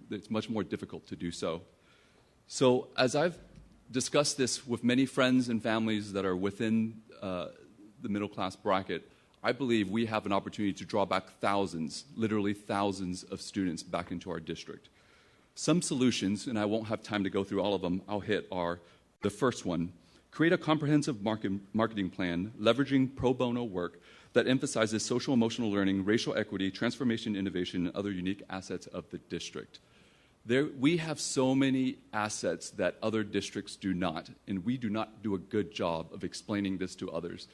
it's much more difficult to do so. So as I've discussed this with many friends and families that are within the middle class bracket, I believe we have an opportunity to draw back thousands, literally thousands of students back into our district. Some solutions, and I won't have time to go through all of them, I'll hit are the first one: create a comprehensive marketing plan leveraging pro bono work that emphasizes social emotional learning, racial equity, transformation, innovation, and other unique assets of the district. We have so many assets that other districts do not, and we do not do a good job of explaining this to others.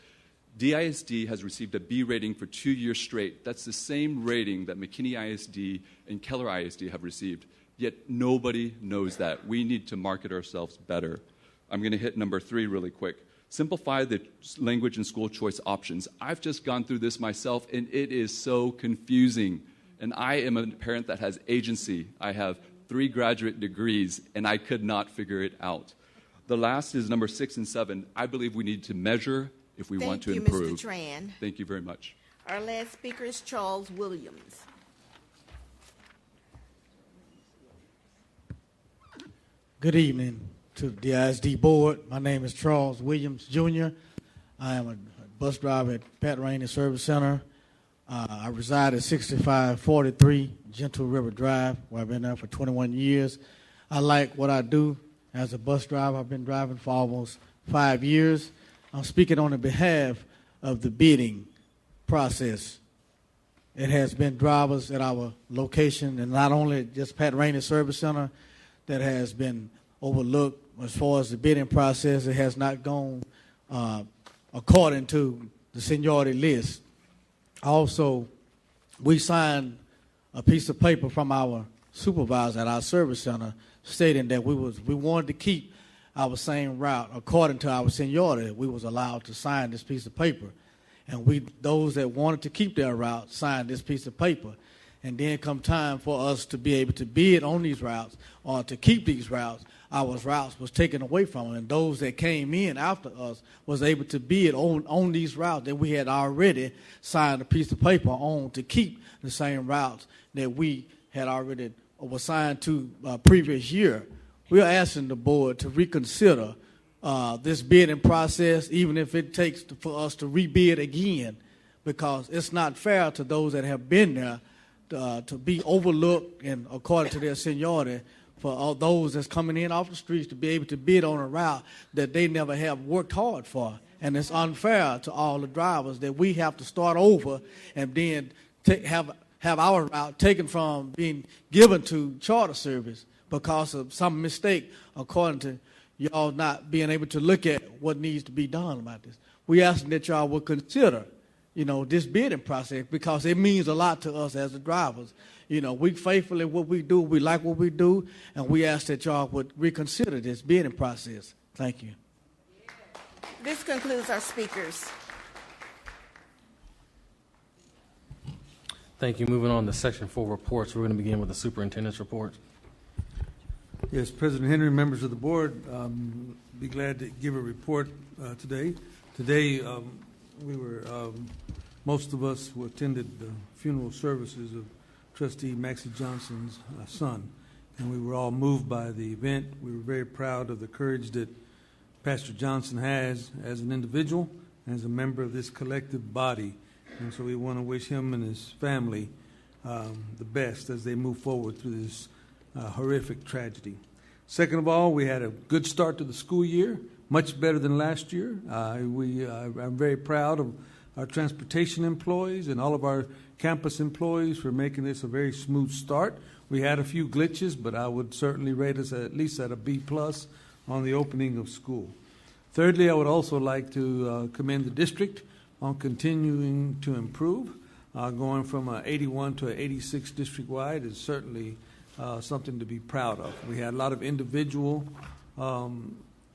DISD has received a B rating for 2 years straight. That's the same rating that McKinney ISD and Keller ISD have received, yet nobody knows that. We need to market ourselves better. I'm going to hit number 3 really quick. Simplify the language and school choice options. I've just gone through this myself, and it is so confusing. And I am a parent that has agency. I have 3 graduate degrees, and I could not figure it out. The last is number 6 and 7. I believe we need to measure if we want to improve. Thank you, Mr. Tran. Thank you very much. Our last speaker is Charles Williams. Good evening to the DISD board. My name is Charles Williams, Jr. I am a bus driver at Pat Rainey Service Center. I reside at 6543 Gentle River Drive, where I've been there for 21 years. I like what I do as a bus driver. I've been driving for almost 5 years. I'm speaking on the behalf of the bidding process. It has been drivers at our location, and not only just Pat Rainey Service Center, that has been overlooked as far as the bidding process. It has not gone according to the seniority list. Also, we signed a piece of paper from our supervisor at our service center stating that we wanted to keep our same route according to our seniority. We was allowed to sign this piece of paper. and those that wanted to keep their route signed this piece of paper. And then come time for us to be able to bid on these routes or to keep these routes, our routes was taken away from them. And those that came in after us was able to bid on these routes that we had already signed a piece of paper on to keep the same routes that we had already was signed to previous year. We are asking the board to reconsider this bidding process, even if it takes for us to rebid again, because it's not fair to those that have been there to be overlooked and according to their seniority for all those that's coming in off the streets to be able to bid on a route that they never have worked hard for. And it's unfair to all the drivers that we have to start over and then have our route taken from being given to charter service because of some mistake according to y'all not being able to look at what needs to be done about this. We ask that y'all will consider this bidding process because it means a lot to us as the drivers. We faithfully what we do, we like what we do, and we ask that y'all would reconsider this bidding process. Thank you. This concludes our speakers. Thank you. Moving on to Section 4 reports, we're going to begin with the Superintendent's Report. Yes, President Henry, members of the board, be glad to give a report today. Today, most of us who attended the funeral services of Trustee Maxie Johnson's son, and we were all moved by the event. We were very proud of the courage that Pastor Johnson has as an individual and as a member of this collective body, and so we want to wish him and his family the best as they move forward through this horrific tragedy. Second of all, we had a good start to the school year, much better than last year. I'm very proud of our transportation employees and all of our campus employees for making this a very smooth start. We had a few glitches, but I would certainly rate us at least at a B+ on the opening of school. Thirdly, I would also like to commend the district on continuing to improve. Going from an 81 to an 86 district-wide is certainly something to be proud of. We had a lot of individual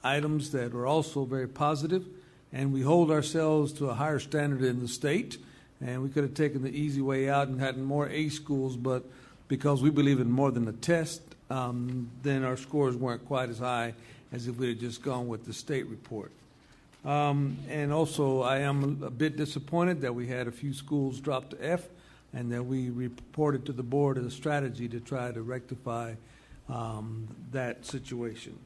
items that were also very positive, and we hold ourselves to a higher standard in the state. And we could have taken the easy way out and had more A schools, but because we believe in more than a test, then our scores weren't quite as high as if we had just gone with the state report. And also, I am a bit disappointed that we had a few schools drop to F, and that we reported to the board as a strategy to try to rectify that situation.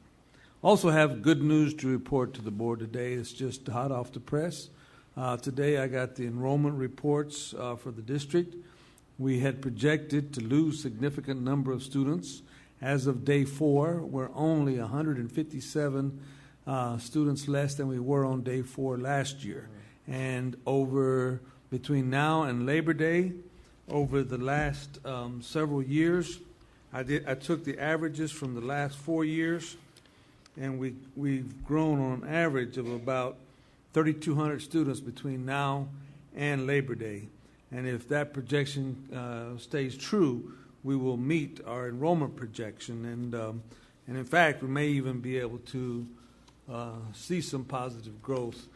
Also have good news to report to the board today. It's just hot off the press. Today I got the enrollment reports for the district. We had projected to lose a significant number of students. As of day 4, we're only 157 students less than we were on day 4 last year. And between now and Labor Day, over the last several years, I took the averages from the last 4 years, and we've grown on an average of about 3,200 students between now and Labor Day. And if that projection stays true, we will meet our enrollment projection. And in fact, we may even be able to see some positive growth.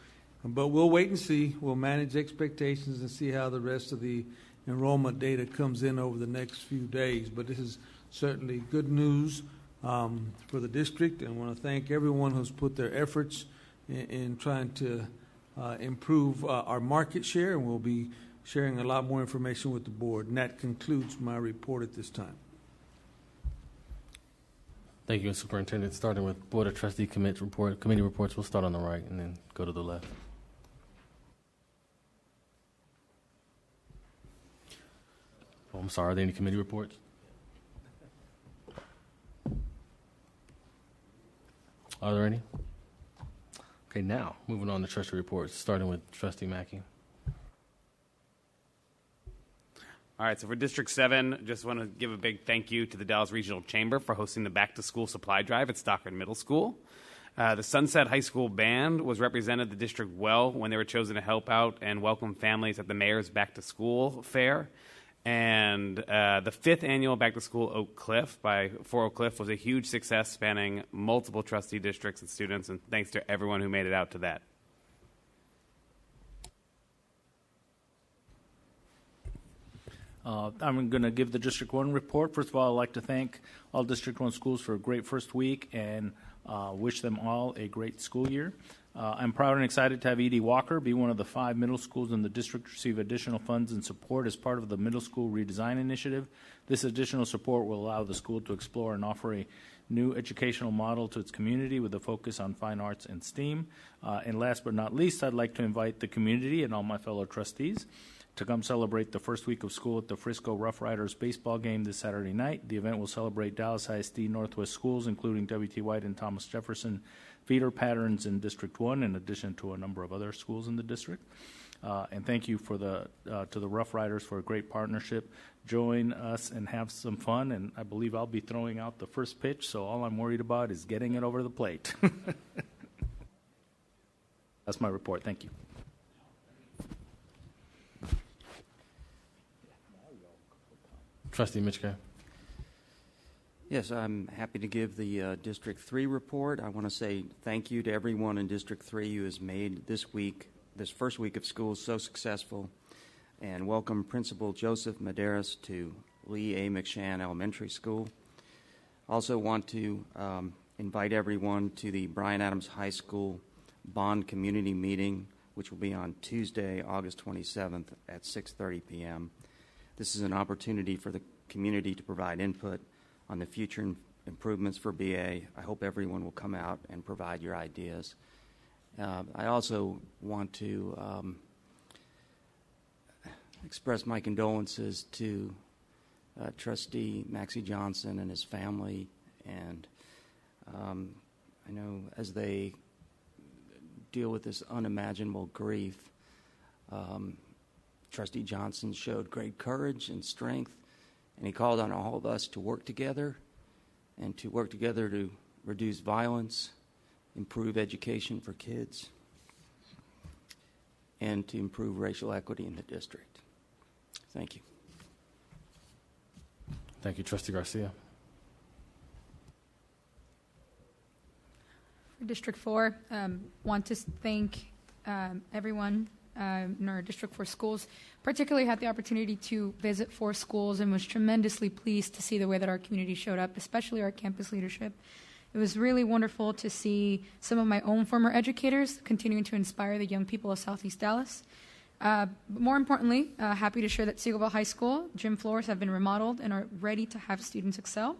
But we'll wait and see. We'll manage expectations and see how the rest of the enrollment data comes in over the next few days. But this is certainly good news for the district, and I want to thank everyone who's put their efforts in trying to improve our market share, and we'll be sharing a lot more information with the board. And that concludes my report at this time. Thank you, Superintendent. Starting with Board of Trustee committee reports, we'll start on the right and then go to the left. Oh, I'm sorry, are there any committee reports? Are there any? Okay, now, moving on to trustee reports, starting with Trustee Mackey. All right, so for District 7, just want to give a big thank you to the Dallas Regional Chamber for hosting the Back to School Supply Drive at Stockard Middle School. The Sunset High School Band was represented the district well when they were chosen to help out and welcome families at the Mayor's Back to School Fair. And the 5th annual Back to School Oak Cliff for Oak Cliff was a huge success, spanning multiple trustee districts and students, and thanks to everyone who made it out to that. I'm going to give the District 1 report. First of all, I'd like to thank all District 1 schools for a great first week and wish them all a great school year. I'm proud and excited to have E.D. Walker be one of the 5 middle schools in the district to receive additional funds and support as part of the Middle School Redesign Initiative. This additional support will allow the school to explore and offer a new educational model to its community with a focus on fine arts and STEAM. And last but not least, I'd like to invite the community and all my fellow trustees to come celebrate the first week of school at the Frisco Rough Riders baseball game this Saturday night. The event will celebrate Dallas ISD Northwest schools, including W.T. White and Thomas Jefferson feeder patterns in District 1, in addition to a number of other schools in the district. And thank you to the Rough Riders for a great partnership. Join us and have some fun, and I believe I'll be throwing out the first pitch, so all I'm worried about is getting it over the plate. That's my report. Thank you. Trustee Mitchko. Yes, I'm happy to give the District 3 report. I want to say thank you to everyone in District 3 who has made this first week of school so successful, and welcome Principal Joseph Medeiros to Lee A. McShann Elementary School. Also want to invite everyone to the Bryan Adams High School Bond Community Meeting, which will be on Tuesday, August 27th at 6:30 p.m. This is an opportunity for the community to provide input on the future improvements for BA. I hope everyone will come out and provide your ideas. I also want to express my condolences to Trustee Maxie Johnson and his family, and I know as they deal with this unimaginable grief, Trustee Johnson showed great courage and strength, and he called on all of us to work together and to work together to reduce violence, improve education for kids, and to improve racial equity in the district. Thank you. Thank you, Trustee Garcia. For District 4, want to thank everyone in our District 4 schools. Particularly had the opportunity to visit 4 schools and was tremendously pleased to see the way that our community showed up, especially our campus leadership. It was really wonderful to see some of my own former educators continuing to inspire the young people of Southeast Dallas. More importantly, happy to share that Seagoville High School gym floors have been remodeled and are ready to have students excel.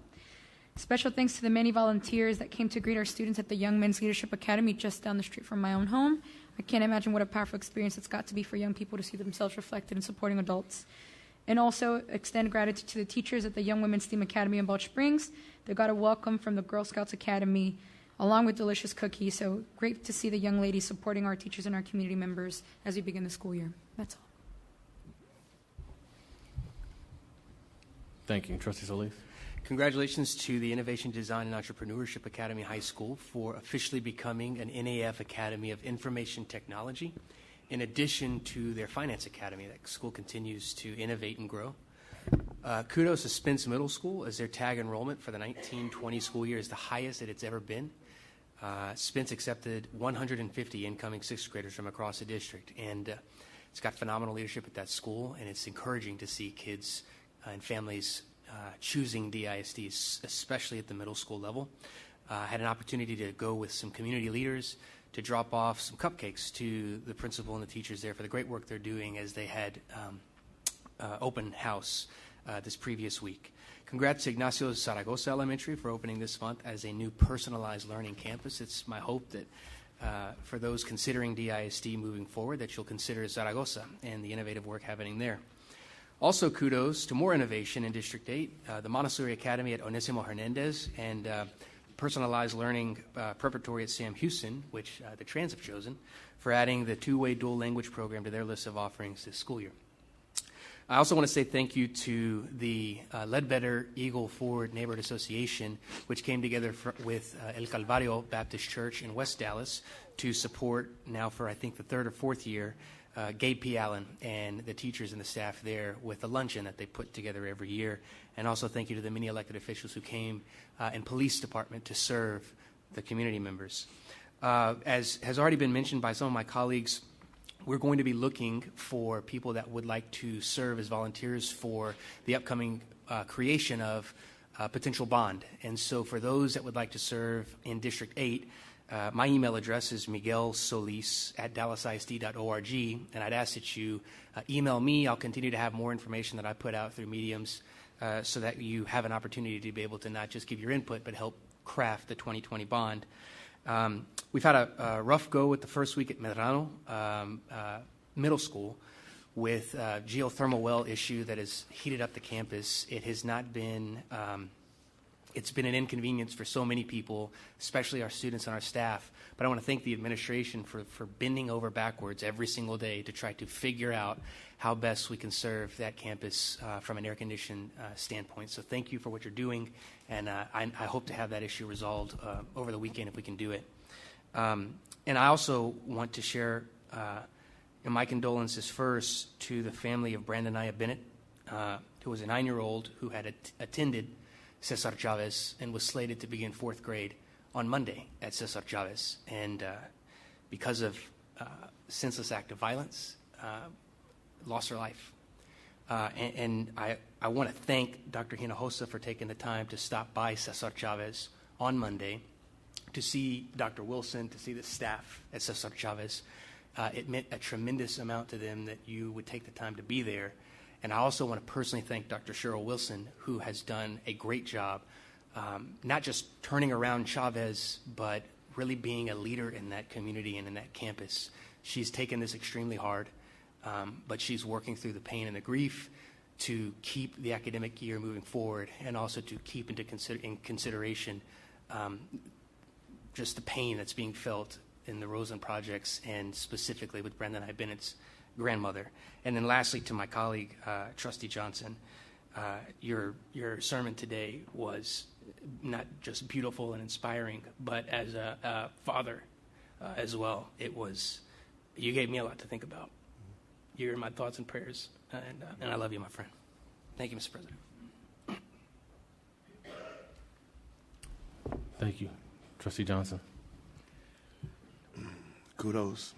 Special thanks to the many volunteers that came to greet our students at the Young Men's Leadership Academy just down the street from my own home. I can't imagine what a powerful experience it's got to be for young people to see themselves reflected in supporting adults. And also extend gratitude to the teachers at the Young Women's STEAM Academy in Balch Springs. They got a welcome from the Girl Scouts Academy along with delicious cookies. So great to see the young ladies supporting our teachers and our community members as we begin the school year. That's all. Thank you. Trustee Solis. Congratulations to the Innovation Design and Entrepreneurship Academy High School for officially becoming an NAF Academy of Information Technology, in addition to their Finance Academy. That school continues to innovate and grow. Kudos to Spence Middle School, as their tag enrollment for the 1920 school year is the highest that it's ever been. Spence accepted 150 incoming 6th graders from across the district, and it's got phenomenal leadership at that school, and it's encouraging to see kids and families choosing DISDs, especially at the middle school level. Had an opportunity to go with some community leaders to drop off some cupcakes to the principal and the teachers there for the great work they're doing as they had open house this previous week. Congrats to Ignacio Zaragoza Elementary for opening this month as a new personalized learning campus. It's my hope that for those considering DISD moving forward, that you'll consider Zaragoza and the innovative work happening there. Also, kudos to more innovation in District 8, the Montessori Academy at Onesimo Hernandez, and personalized learning preparatory at Sam Houston, which the Trans have chosen, for adding the two-way dual language program to their list of offerings this school year. I also want to say thank you to the Ledbetter Eagle Forward Neighborhood Association, which came together with El Calvario Baptist Church in West Dallas to support, now for I think the 3rd or 4th year, Gabe P. Allen and the teachers and the staff there with the luncheon that they put together every year. And also thank you to the many elected officials who came and police department to serve the community members. As has already been mentioned by some of my colleagues, we're going to be looking for people that would like to serve as volunteers for the upcoming creation of potential bond. And so for those that would like to serve in District 8, my email address is miguelsolis@dallasisd.org, and I'd ask that you email me. I'll continue to have more information that I put out through mediums so that you have an opportunity to be able to not just give your input, but help craft the 2020 bond. We've had a rough go with the first week at Medrano Middle School with a geothermal well issue that has heated up the campus. It has not been, it's been an inconvenience for so many people, especially our students and our staff. But I want to thank the administration for bending over backwards every single day to try to figure out how best we can serve that campus from an air-conditioned standpoint. So thank you for what you're doing, and I hope to have that issue resolved over the weekend if we can do it. And I also want to share my condolences first to the family of Brandonaya Bennett, who was a 9-year-old who had attended Cesar Chavez and was slated to begin 4th grade on Monday at Cesar Chavez. And because of senseless act of violence, lost her life. And I want to thank Dr. Hinojosa for taking the time to stop by Cesar Chavez on Monday to see Dr. Wilson, to see the staff at Cesar Chavez. It meant a tremendous amount to them that you would take the time to be there. And I also want to personally thank Dr. Cheryl Wilson, who has done a great job, not just turning around Chavez, but really being a leader in that community and in that campus. She's taken this extremely hard, but she's working through the pain and the grief to keep the academic year moving forward, and also to keep in consideration just the pain that's being felt in the Rosen projects, and specifically with Brandonaya Bennett's grandmother. And then lastly, to my colleague, Trustee Johnson, your sermon today was not just beautiful and inspiring, but as a father as well. You gave me a lot to think about. You're in my thoughts and prayers, and I love you, my friend. Thank you, Mr. President. Thank you. Trustee Johnson. Kudos.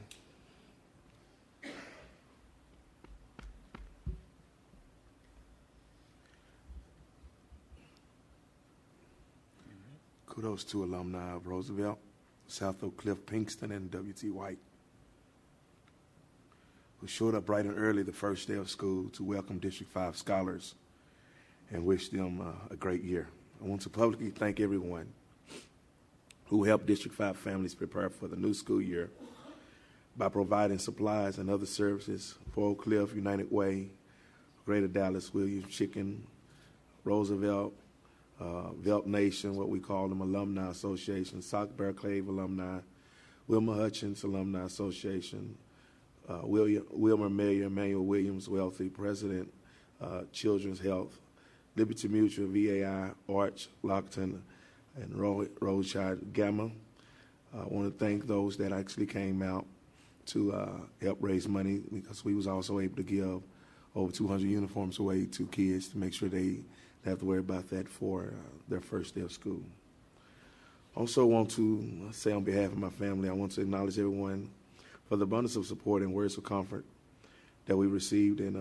Kudos to alumni of Roosevelt, South Oak Cliff, Pinkston, and W.T. White, who showed up bright and early the first day of school to welcome District 5 scholars and wish them a great year. I want to publicly thank everyone who helped District 5 families prepare for the new school year by providing supplies and other services for Oak Cliff, United Way, Greater Dallas, Williams Chicken, Roosevelt, Velt Nation, what we call them, Alumni Association, Sock Bear Clave Alumni, Wilma Hutchins Alumni Association, Wilmer Mayor, Emmanuel Williams, Wealthy, President, Children's Health, Liberty Mutual, VAI, Arch, Lockton, and Roadside Gamma. I want to thank those that actually came out to help raise money, because we was also able to give over 200 uniforms away to kids to make sure they have to worry about that for their first day of school. Also want to say on behalf of my family, I want to acknowledge everyone for the abundance of support and words of comfort that we received in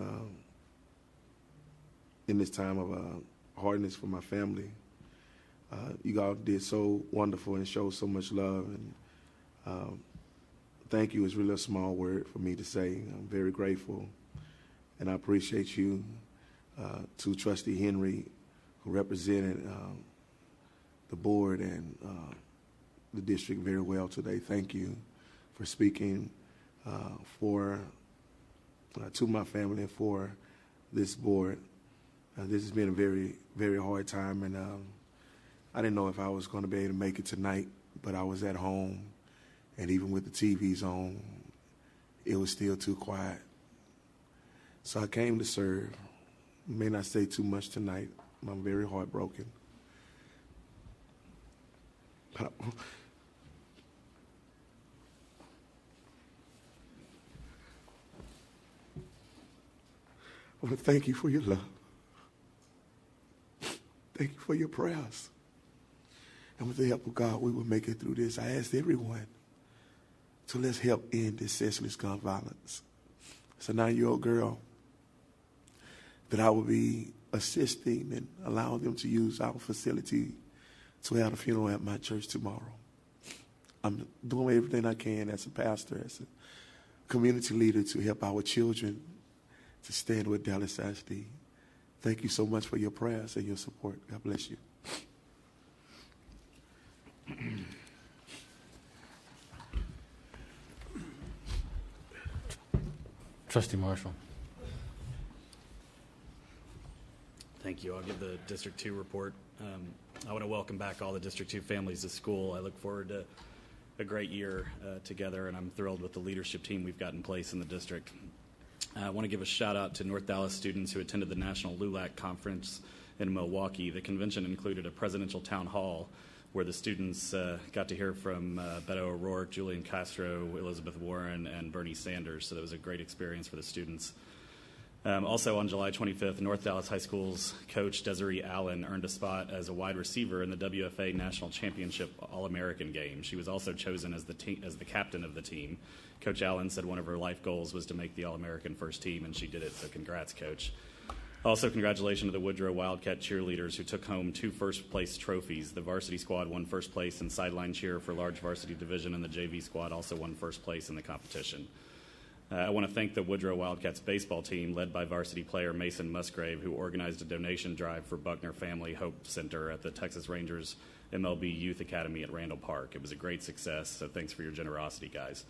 this time of hardness for my family. You all did so wonderful and showed so much love, and thank you is really a small word for me to say. I'm very grateful, and I appreciate you. To Trustee Henry, who represented the board and the district very well today. Thank you for speaking to my family and for this board. This has been a very, very hard time, and I didn't know if I was going to be able to make it tonight, but I was at home, and even with the TVs on, it was still too quiet. So I came to serve. May not say too much tonight. I'm very heartbroken. But I want to thank you for your love. Thank you for your prayers. And with the help of God, we will make it through this. I asked everyone So let's help end this senseless gun violence. It's a 9-year-old girl that I will be assisting and allowing them to use our facility to have a funeral at my church tomorrow. I'm doing everything I can as a pastor, as a community leader, to help our children to stand with Dallas ISD. Thank you so much for your prayers and your support. God bless you. Trustee Marshall. Thank you. I'll give the District 2 report. I want to welcome back all the District 2 families to school. I look forward to a great year together, and I'm thrilled with the leadership team we've got in place in the district. I want to give a shout out to North Dallas students who attended the National LULAC Conference in Milwaukee. The convention included a presidential town hall where the students got to hear from Beto O'Rourke, Julian Castro, Elizabeth Warren, and Bernie Sanders. So that was a great experience for the students. Also on July 25th, North Dallas High School's coach Desiree Allen earned a spot as a wide receiver in the WFA National Championship All-American game. She was also chosen as the captain of the team. Coach Allen said one of her life goals was to make the All-American first team, and she did it, so congrats, Coach. Also, congratulations to the Woodrow Wildcat cheerleaders who took home 2 first-place trophies. The varsity squad won first place in sideline cheer for large varsity division, and the JV squad also won first place in the competition. I want to thank the Woodrow Wildcats baseball team, led by varsity player Mason Musgrave, who organized a donation drive for Buckner Family Hope Center at the Texas Rangers MLB Youth Academy at Randall Park. It was a great success, so thanks for your generosity, guys.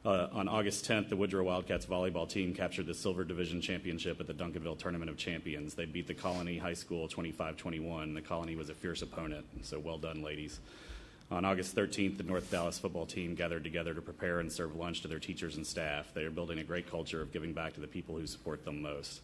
On August 10th, the Woodrow Wildcats volleyball team captured the Silver Division Championship at the Duncanville Tournament of Champions. They beat the Colony High School 25-21. The Colony was a fierce opponent, so well done, ladies. On August 13th, the North Dallas football team gathered together to prepare and serve lunch to their teachers and staff. They are building a great culture of giving back to the people who support them most.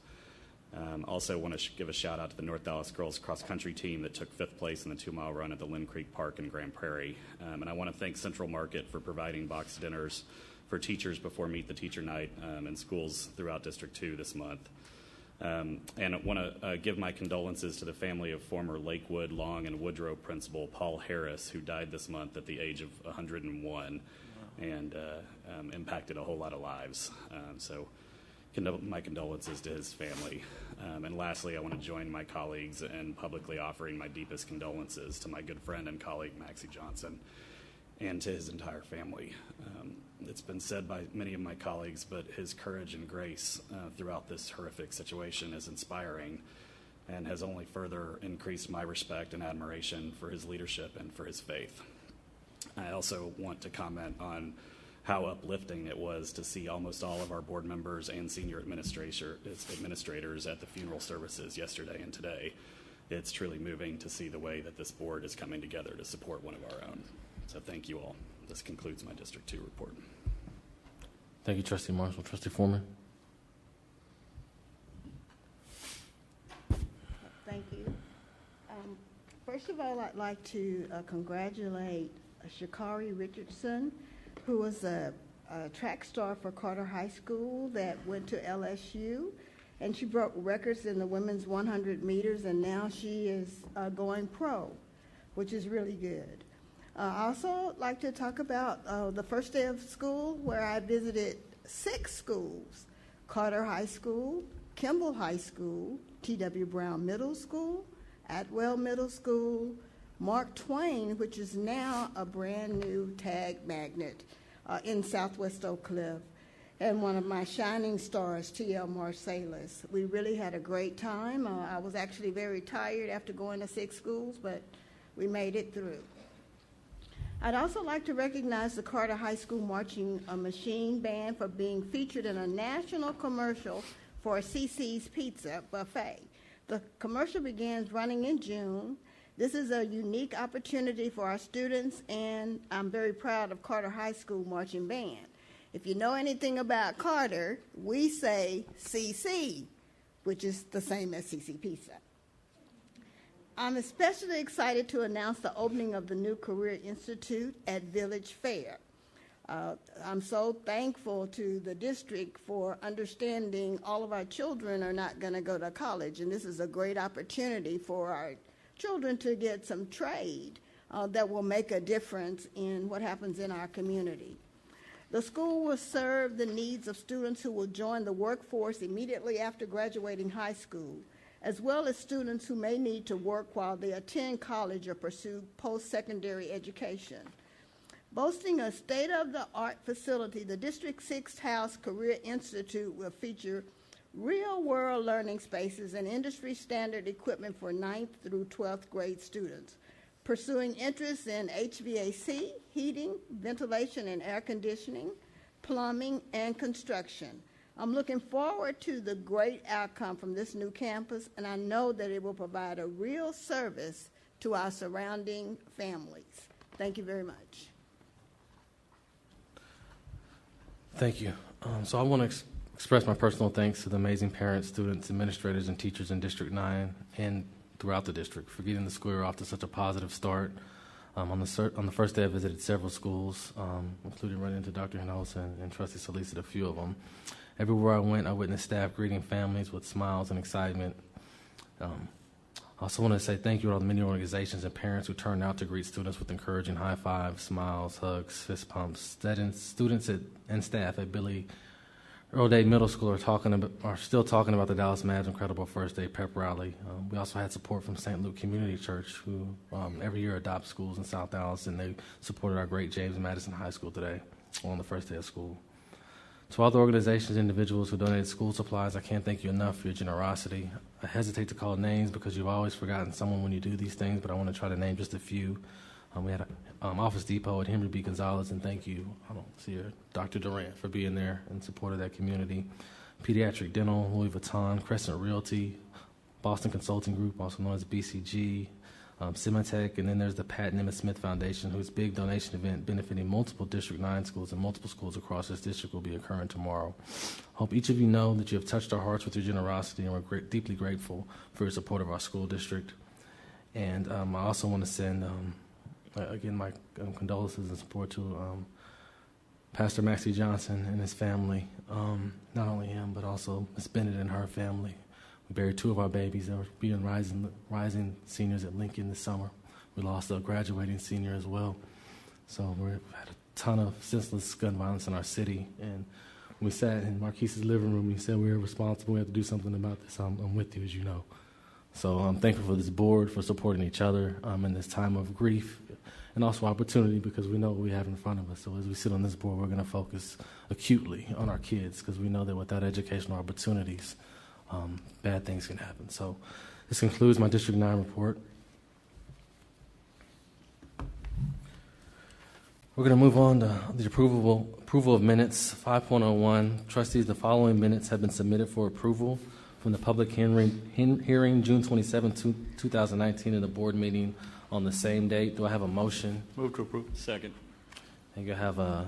Also want to give a shout out to the North Dallas girls cross country team that took 5th place in the 2-mile run at the Lynn Creek Park in Grand Prairie. And I want to thank Central Market for providing boxed dinners for teachers before Meet the Teacher Night in schools throughout District 2 this month. And I want to give my condolences to the family of former Lakewood, Long, and Woodrow principal Paul Harris, who died this month at the age of 101 and impacted a whole lot of lives. So my condolences to his family. And lastly, I want to join my colleagues in publicly offering my deepest condolences to my good friend and colleague, Maxie Johnson, and to his entire family. It's been said by many of my colleagues, but his courage and grace throughout this horrific situation is inspiring and has only further increased my respect and admiration for his leadership and for his faith. I also want to comment on how uplifting it was to see almost all of our board members and senior administrators at the funeral services yesterday and today. It's truly moving to see the way that this board is coming together to support one of our own. So thank you all. This concludes my District 2 report. Thank you, Trustee Marshall. Trustee Foreman. Thank you. First of all, I'd like to congratulate Shakari Richardson, who was a track star for Carter High School that went to LSU, and she broke records in the women's 100 meters, and now she is going pro, which is really good. I also like to talk about the first day of school, where I visited 6 schools: Carter High School, Kimball High School, T.W. Brown Middle School, Atwell Middle School, Mark Twain, which is now a brand new tag magnet in Southwest Oak Cliff, and one of my shining stars, T.L. Marsalis. We really had a great time. I was actually very tired after going to 6 schools, but we made it through. I'd also like to recognize the Carter High School Marching Machine Band for being featured in a national commercial for CC's Pizza Buffet. The commercial begins running in June. This is a unique opportunity for our students, and I'm very proud of Carter High School Marching Band. If you know anything about Carter, we say CC, which is the same as CC Pizza. I'm especially excited to announce the opening of the new Career Institute at Village Fair. I'm so thankful to the district for understanding all of our children are not going to go to college, and this is a great opportunity for our children to get some trade that will make a difference in what happens in our community. The school will serve the needs of students who will join the workforce immediately after graduating high school, as well as students who may need to work while they attend college or pursue post-secondary education. Boasting a state-of-the-art facility, the District 6 House Career Institute will feature real-world learning spaces and industry-standard equipment for 9th through 12th grade students, pursuing interests in HVAC, heating, ventilation and air conditioning, plumbing, and construction. I'm looking forward to the great outcome from this new campus, and I know that it will provide a real service to our surrounding families. Thank you very much. Thank you. So I want to express my personal thanks to the amazing parents, students, administrators, and teachers in District 9 and throughout the district for getting the school year off to such a positive start. On the first day, I visited several schools, including running into Dr. Hinojosa and Trustee Solis at a few of them. Everywhere I went, I witnessed staff greeting families with smiles and excitement. I also want to say thank you to all the many organizations and parents who turned out to greet students with encouraging high fives, smiles, hugs, fist pumps. Students and staff at Billy Earl Day Middle School are still talking about the Dallas Mavs' incredible first day pep rally. We also had support from St. Luke Community Church, who every year adopts schools in South Dallas, and they supported our great James Madison High School today on the first day of school. To all the organizations and individuals who donated school supplies, I can't thank you enough for your generosity. I hesitate to call names because you've always forgotten someone when you do these things, but I want to try to name just a few. We had Office Depot at Henry B. Gonzalez, and thank you, I don't see her, Dr. Durant, for being there in support of that community. Pediatric Dental, Louis Vuitton, Crescent Realty, Boston Consulting Group, also known as BCG, Symantec, and then there's the Pat Nimitz Smith Foundation, whose big donation event benefiting multiple District 9 schools and multiple schools across this district will be occurring tomorrow. Hope each of you know that you have touched our hearts with your generosity, and we're deeply grateful for your support of our school district. And I also want to send, again, my condolences and support to Pastor Maxie Johnson and his family, not only him, but also Miss Bennett and her family. We buried two of our babies that were being rising seniors at Lincoln this summer. We lost a graduating senior as well. So we've had a ton of senseless gun violence in our city. And we sat in Marquise's living room, and he said we were responsible, we have to do something about this. I'm with you, as you know. So I'm thankful for this board for supporting each other in this time of grief and also opportunity, because we know what we have in front of us. So as we sit on this board, we're going to focus acutely on our kids, because we know that without educational opportunities, bad things can happen. So this concludes my District 9 report. We're going to move on to the approval of minutes. 5.01, trustees, the following minutes have been submitted for approval from the public hearing June 27, 2019, and the board meeting on the same date. Do I have a motion? Move to approve. Second. I think I have a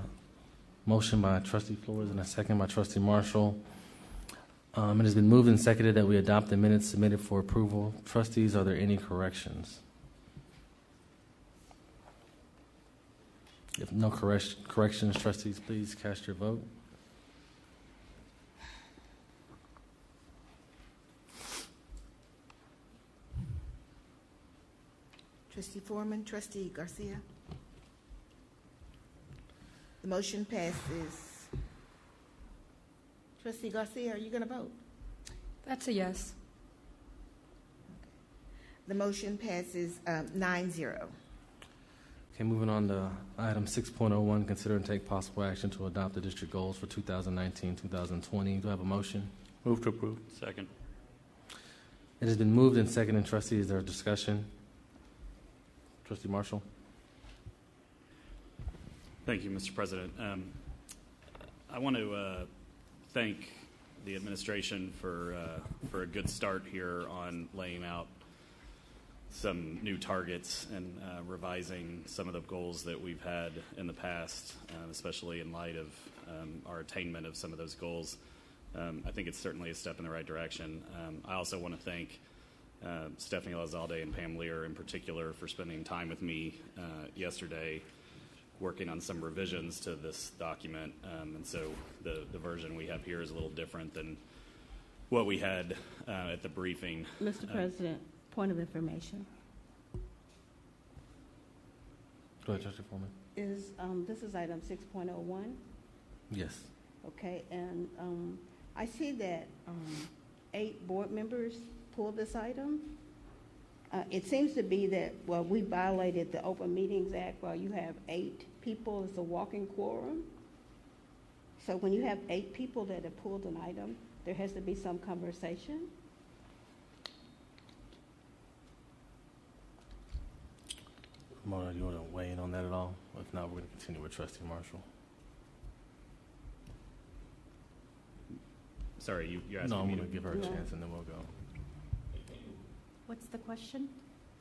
motion by Trustee Flores and a second by Trustee Marshall. It has been moved and seconded that we adopt the minutes submitted for approval. Trustees, are there any corrections? If no corrections, trustees, please cast your vote. Trustee Foreman, Trustee Garcia. The motion passes. Trustee Garcia, are you going to vote? That's a yes. The motion passes 9-0. Okay, moving on to item 6.01, consider and take possible action to adopt the district goals for 2019-2020. Do I have a motion? Move to approve. Second. It has been moved and seconded. Trustees, is there a discussion? Trustee Marshall. Thank you, Mr. President. I want to thank the administration for a good start here on laying out some new targets and revising some of the goals that we've had in the past, especially in light of our attainment of some of those goals. I think it's certainly a step in the right direction. I also want to thank Stephanie Lazalde and Pam Lear in particular for spending time with me yesterday working on some revisions to this document. And so the version we have here is a little different than what we had at the briefing. Mr. President, point of information. Go ahead, Trustee Foreman. This is item 6.01. Yes. Okay, and I see that 8 board members pulled this item. It seems to be that, well, we violated the Open Meetings Act while you have 8 people as a walking quorum. So when you have 8 people that have pulled an item, there has to be some conversation. Mona, do you want to weigh in on that at all? If not, we're going to continue with Trustee Marshall. Sorry, you're asking No, I'm me going to give her a chance and then we'll go. What's the question?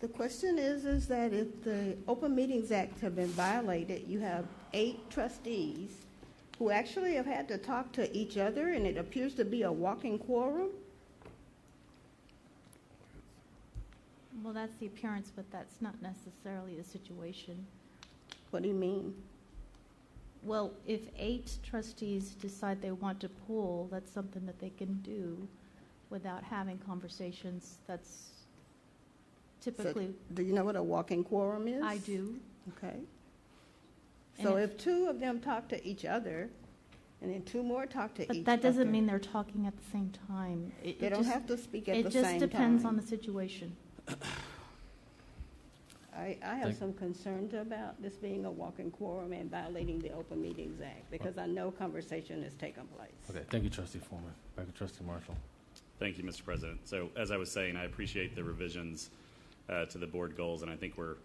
The question is that if the Open Meetings Act have been violated, you have 8 trustees who actually have had to talk to each other, and it appears to be a walking quorum. Well, that's the appearance, but that's not necessarily the situation. What do you mean? Well, if 8 trustees decide they want to pool, that's something that they can do without having conversations. That's typically... So, do you know what a walking quorum is? I do. Okay. So if 2 of them talk to each other, and then 2 more talk to each other... But that doesn't mean they're talking at the same time. They don't have to speak at the same time. It just depends on the situation. I have some concerns about this being a walking quorum and violating the Open Meetings Act, because I know conversation has taken place. Okay, thank you, Trustee Foreman. Back to Trustee Marshall. Thank you, Mr. President. So as I was saying, I appreciate the revisions to the board goals, and I think we're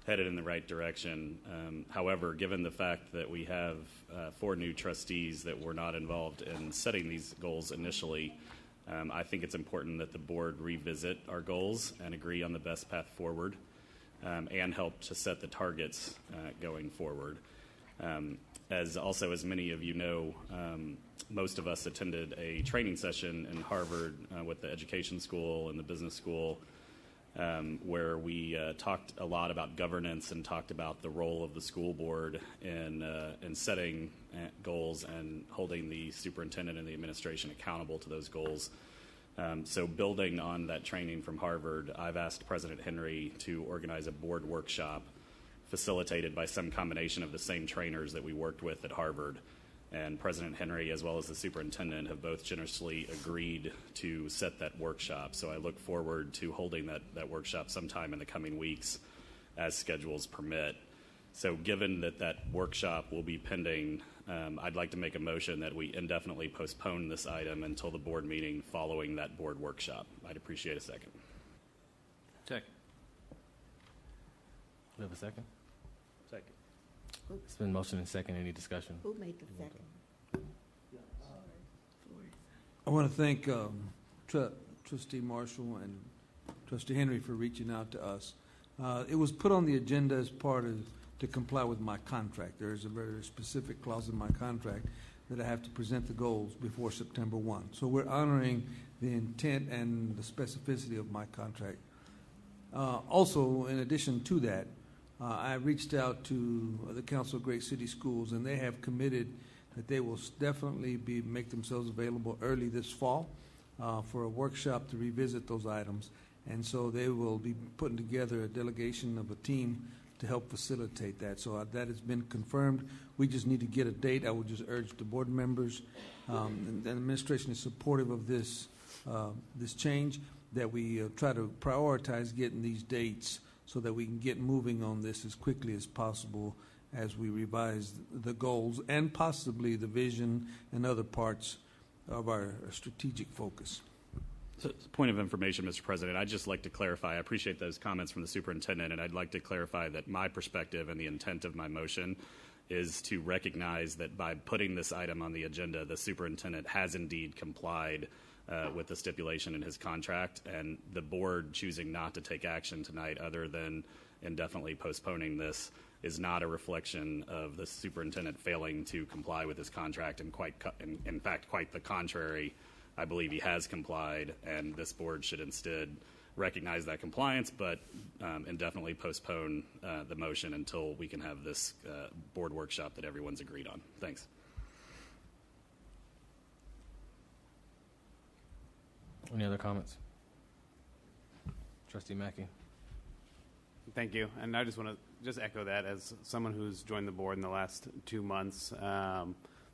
headed in the right direction. However, given the fact that we have 4 new trustees that were not involved in setting these goals initially, I think it's important that the board revisit our goals and agree on the best path forward, and help to set the targets going forward. As many of you know, most of us attended a training session in Harvard with the education school and the business school, where we talked a lot about governance and talked about the role of the school board in setting goals and holding the superintendent and the administration accountable to those goals. So building on that training from Harvard, I've asked President Henry to organize a board workshop facilitated by some combination of the same trainers that we worked with at Harvard. And President Henry, as well as the superintendent, have both generously agreed to set that workshop. So I look forward to holding that workshop sometime in the coming weeks as schedules permit. So given that workshop will be pending, I'd like to make a motion that we indefinitely postpone this item until the board meeting following that board workshop. I'd appreciate a second. Second. We have a second? Second. It's been motion and second. Any discussion? Who made the second? I want to thank Trustee Marshall and Trustee Henry for reaching out to us. It was put on the agenda as part of to comply with my contract. There is a very specific clause in my contract that I have to present the goals before September 1. So we're honoring the intent and the specificity of my contract. Also, in addition to that, I reached out to the Council of Great City Schools, and they have committed that they will definitely make themselves available early this fall for a workshop to revisit those items. And so they will be putting together a delegation of a team to help facilitate that. So that has been confirmed. We just need to get a date. I would just urge the board members, and the administration is supportive of this change, that we try to prioritize getting these dates so that we can get moving on this as quickly as possible as we revise the goals and possibly the vision and other parts of our strategic focus. So, point of information, Mr. President, I'd just like to clarify. I appreciate those comments from the superintendent, and I'd like to clarify that my perspective and the intent of my motion is to recognize that by putting this item on the agenda, the superintendent has indeed complied with the stipulation in his contract, and the board choosing not to take action tonight other than indefinitely postponing this is not a reflection of the superintendent failing to comply with his contract, and in fact, quite the contrary. I believe he has complied, and this board should instead recognize that compliance, but indefinitely postpone the motion until we can have this board workshop that everyone's agreed on. Thanks. Any other comments? Trustee Mackey. Thank you. And I just want to echo that as someone who's joined the board in the last 2 months.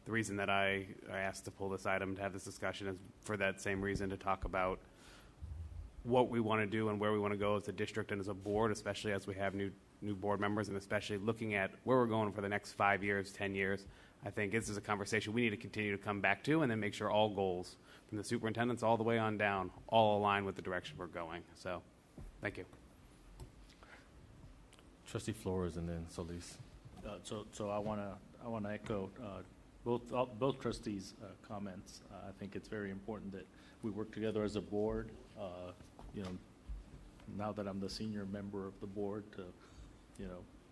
The reason that I asked to pull this item to have this discussion is for that same reason, to talk about what we want to do and where we want to go as a district and as a board, especially as we have new board members, and especially looking at where we're going for the next 5 years, 10 years. I think this is a conversation we need to continue to come back to, and then make sure all goals, from the superintendents all the way on down, all align with the direction we're going. So, thank you. Trustee Flores and then Solis. So I want to echo both trustees' comments. I think it's very important that we work together as a board. Now that I'm the senior member of the board, to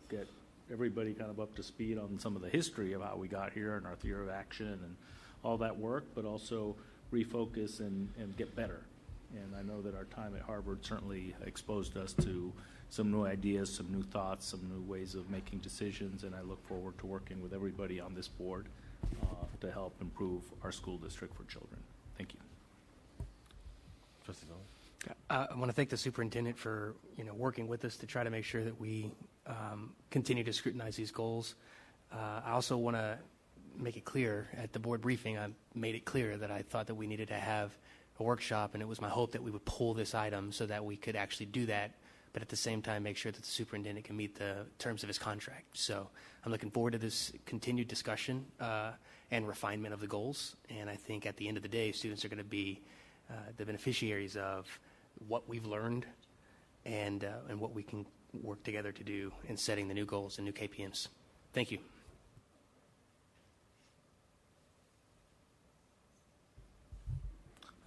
get everybody kind of up to speed on some of the history of how we got here and our theory of action and all that work, but also refocus and get better. And I know that our time at Harvard certainly exposed us to some new ideas, some new thoughts, some new ways of making decisions, and I look forward to working with everybody on this board to help improve our school district for children. Thank you. Trustee Dolan. I want to thank the superintendent for working with us to try to make sure that we continue to scrutinize these goals. I also want to make it clear at the board briefing, I made it clear that I thought that we needed to have a workshop, and it was my hope that we would pull this item so that we could actually do that, but at the same time make sure that the superintendent can meet the terms of his contract. So I'm looking forward to this continued discussion and refinement of the goals, and I think at the end of the day, students are going to be the beneficiaries of what we've learned and what we can work together to do in setting the new goals and new KPMs. Thank you.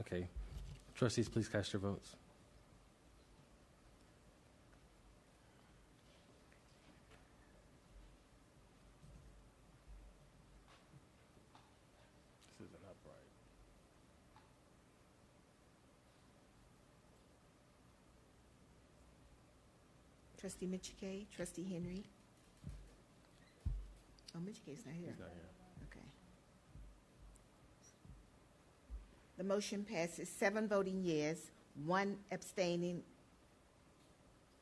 Okay. Trustees, please cast your votes. This isn't upright. Trustee Michike, Trustee Henry. Oh, Michike's not here. He's not here. Okay. The motion passes 7 voting yes, 1 abstaining,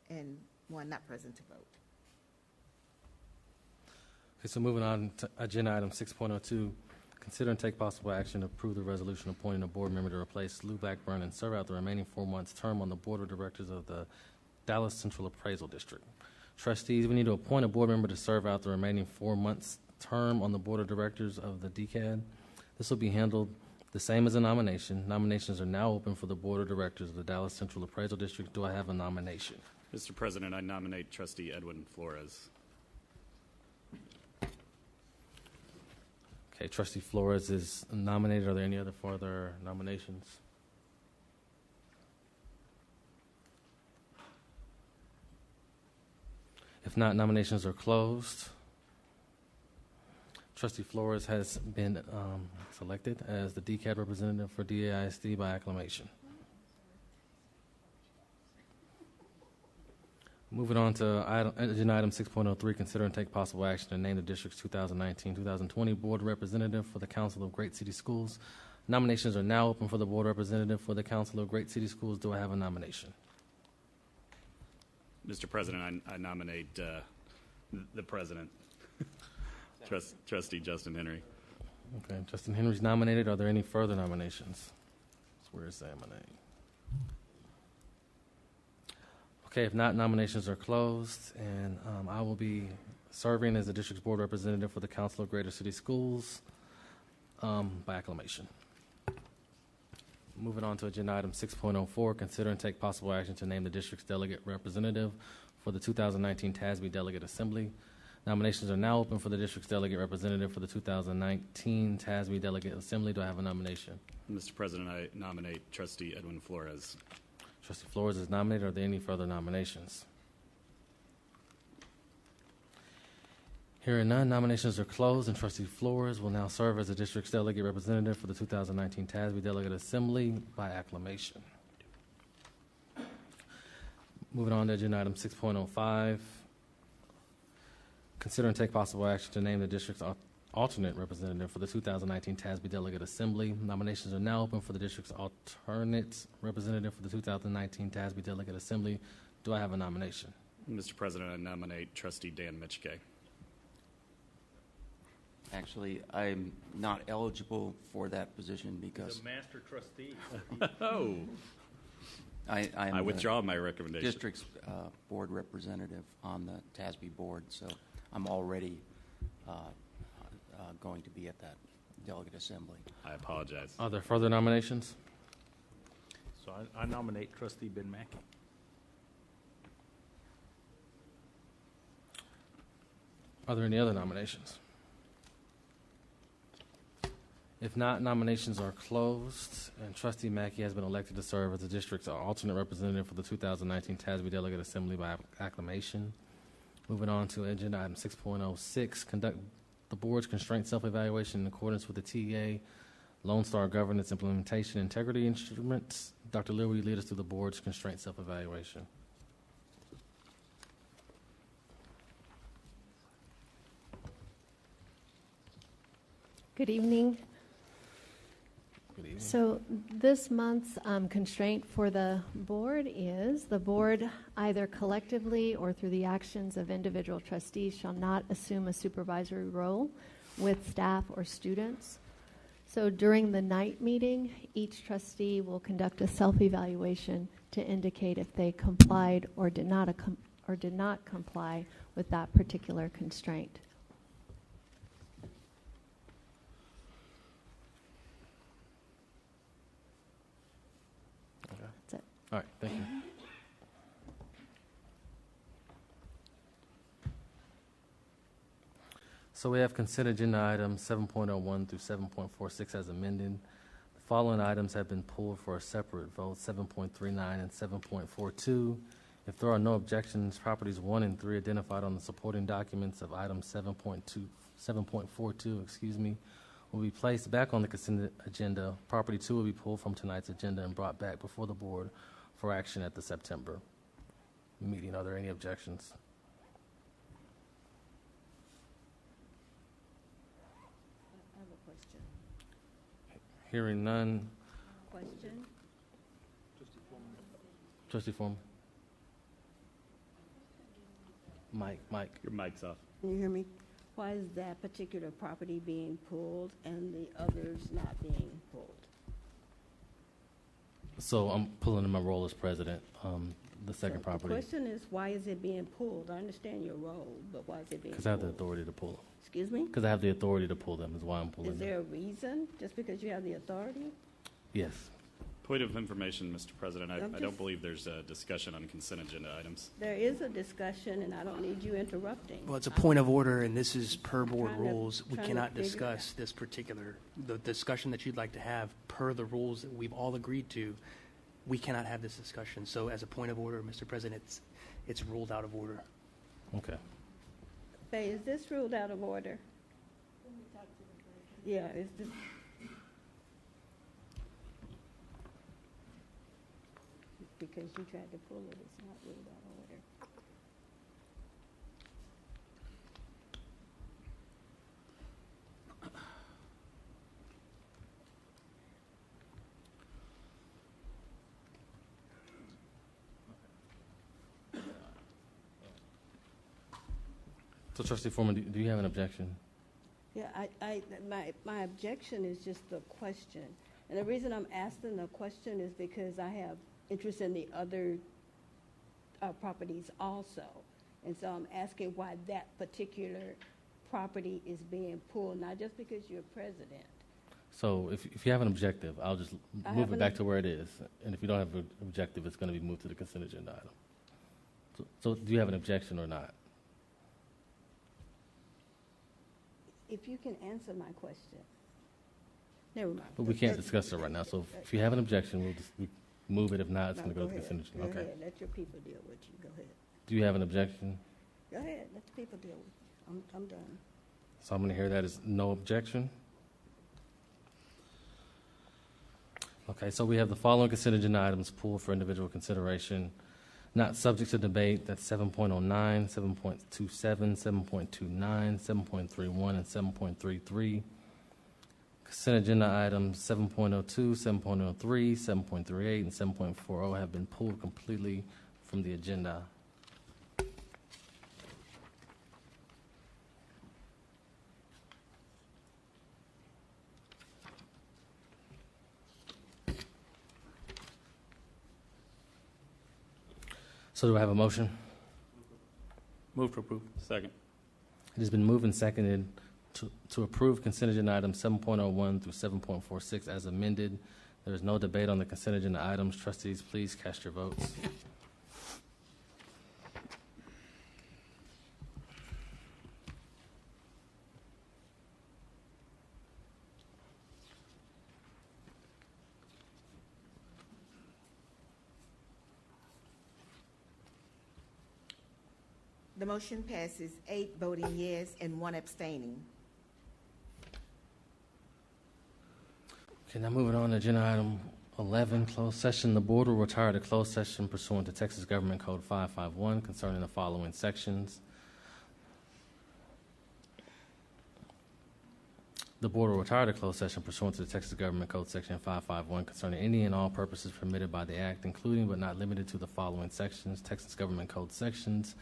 and 1 not present to vote. Okay, so moving on to agenda item 6.02, consider and take possible action to approve the resolution appointing a board member to replace Lou Blackburn and serve out the remaining 4 months term on the board of directors of the Dallas Central Appraisal District. Trustees, we need to appoint a board member to serve out the remaining 4 months term on the board of directors of the DCAD. This will be handled the same as a nomination. Nominations are now open for the board of directors of the Dallas Central Appraisal District. Do I have a nomination? Mr. President, I nominate Trustee Edwin Flores. Okay, Trustee Flores is nominated. Are there any other further nominations? If not, nominations are closed. Trustee Flores has been selected as the DCAD representative for DAISD by acclamation. Moving on to agenda item 6.03, consider and take possible action to name the district's 2019-2020 board representative for the Council of Great City Schools. Nominations are now open for the board representative for the Council of Great City Schools. Do I have a nomination? Mr. President, I nominate the president, Trustee Justin Henry. Okay, Justin Henry's nominated. Are there any further nominations? Where is that? Okay, if not, nominations are closed, and I will be serving as the district's board representative for the Council of Greater City Schools by acclamation. Moving on to agenda item 6.04, consider and take possible action to name the district's delegate representative for the 2019 TASB Delegate Assembly. Nominations are now open for the district's delegate representative for the 2019 TASB Delegate Assembly. Do I have a nomination? Mr. President, I nominate Trustee Edwin Flores. Trustee Flores is nominated. Are there any further nominations? Hearing none, nominations are closed, and Trustee Flores will now serve as the district's delegate representative for the 2019 TASB Delegate Assembly by acclamation. Moving on to agenda item 6.05, consider and take possible action to name the district's alternate representative for the 2019 TASB Delegate Assembly. Nominations are now open for the district's alternate representative for the 2019 TASB Delegate Assembly. Do I have a nomination? Mr. President, I nominate Trustee Dan Michike. Actually, I'm not eligible for that position because He's a master trustee. Oh. I withdraw my recommendation. District's board representative on the TASB board, so I'm already going to be at that delegate assembly. I apologize. Are there further nominations? So I nominate Trustee Ben Mackey. Are there any other nominations? If not, nominations are closed, and Trustee Mackey has been elected to serve as the district's alternate representative for the 2019 TASB Delegate Assembly by acclamation. Moving on to agenda item 6.06, conduct the board's constraint self-evaluation in accordance with the TEA Lone Star Governance Implementation Integrity Instruments. Dr. Lear, will you lead us through the board's constraint self-evaluation? Good evening. Good evening. So this month's constraint for the board is the board either collectively or through the actions of individual trustees shall not assume a supervisory role with staff or students. So during the night meeting, each trustee will conduct a self-evaluation to indicate if they complied or did not comply with that particular constraint. That's it. All right, thank you. So we have consent agenda items 7.01 through 7.46 as amended. The following items have been pulled for a separate vote, 7.39 and 7.42. If there are no objections, properties 1 and 3 identified on the supporting documents of item 7.42, will be placed back on the consent agenda. Property 2 will be pulled from tonight's agenda and brought back before the board for action at the September meeting. Are there any objections? I have a question. Hearing none. Question? Trustee Foreman. Mike. Your mic's off. Can you hear me? Why is that particular property being pulled and the others not being pulled? So I'm pulling in my role as president, the second The property. question is, why is it being pulled? I understand your role, but why is it being pulled? Because I have the authority to pull them. Excuse me? Because I have the authority to pull them is why I'm pulling Is them. there a reason, just because you have the authority? Yes. Point of information, Mr. President. I don't just- believe there's a discussion on consent agenda items. There is a discussion, and I don't need you interrupting. Well, it's a point of order, and this is per board trying to- rules. We trying to cannot figure it discuss this particular, the discussion that you'd like to have per the rules that we've all agreed to. We cannot have this discussion. So as a point of order, Mr. President, it's ruled out of order. Okay. Faye, is this ruled out of order? Yeah, is this? Because you tried to pull it, it's not ruled out of order. So Trustee Foreman, do you have an objection? Yeah, my objection is just the question. And the reason I'm asking the question is because I have interest in the other properties also. And so I'm asking why that particular property is being pulled, not just because you're president. So if you have an objective, I'll just I move have it an- back to where it is. And if you don't have an objective, it's going to be moved to the consent agenda item. So do you have an objection or not? If you can answer my question. Never mind. But we can't discuss it right now. So if you have an objection, we move it. If not, it's going to go to the consent agenda. Go Okay. ahead, let your people deal with you, go ahead. Do you have an objection? Go ahead, let the people deal with you. I'm done. So I'm going to hear that as no objection. Okay, so we have the following consent agenda items pulled for individual consideration, not subject to debate. That's 7.09, 7.27, 7.29, 7.31, and 7.33. Consent agenda items 7.02, 7.03, 7.38, and 7.40 have been pulled completely from the agenda. So do I have a motion? Move to approve. Second. It has been moved and seconded to approve consent agenda items 7.01 through 7.46 as amended. There is no debate on the consent agenda items. Trustees, please cast your votes. The motion passes 8 voting yes and 1 abstaining. Okay, now moving on to agenda item 11, closed session. The board will retire to closed session pursuant to Texas Government Code 551 concerning the following sections. The board will retire to closed session pursuant to the Texas Government Code Section 551 concerning any and all purposes permitted by the Act, including but not limited to the following sections. Texas Government Code sections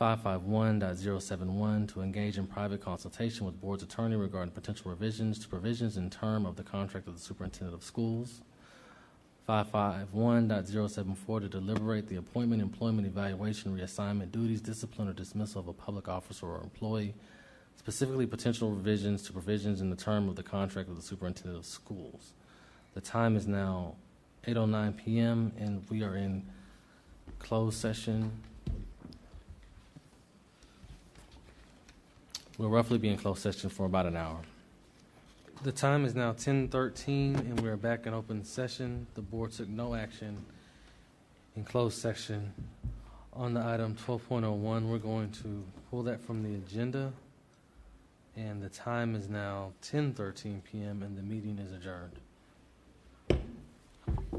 551.071 to engage in private consultation with board's attorney regarding potential revisions to provisions in term of the contract of the superintendent of schools. 551.074 to deliberate the appointment, employment, evaluation, reassignment, duties, discipline, or dismissal of a public officer or employee, specifically potential revisions to provisions in the term of the contract of the superintendent of schools. The time is now 8:09 p.m. and we are in closed session. We'll roughly be in closed session for about an hour. The time is now 10:13 and we are back in open session. The board took no action in closed session. On the item 12.01, we're going to pull that from the agenda. And the time is now 10:13 p.m. and the meeting is adjourned.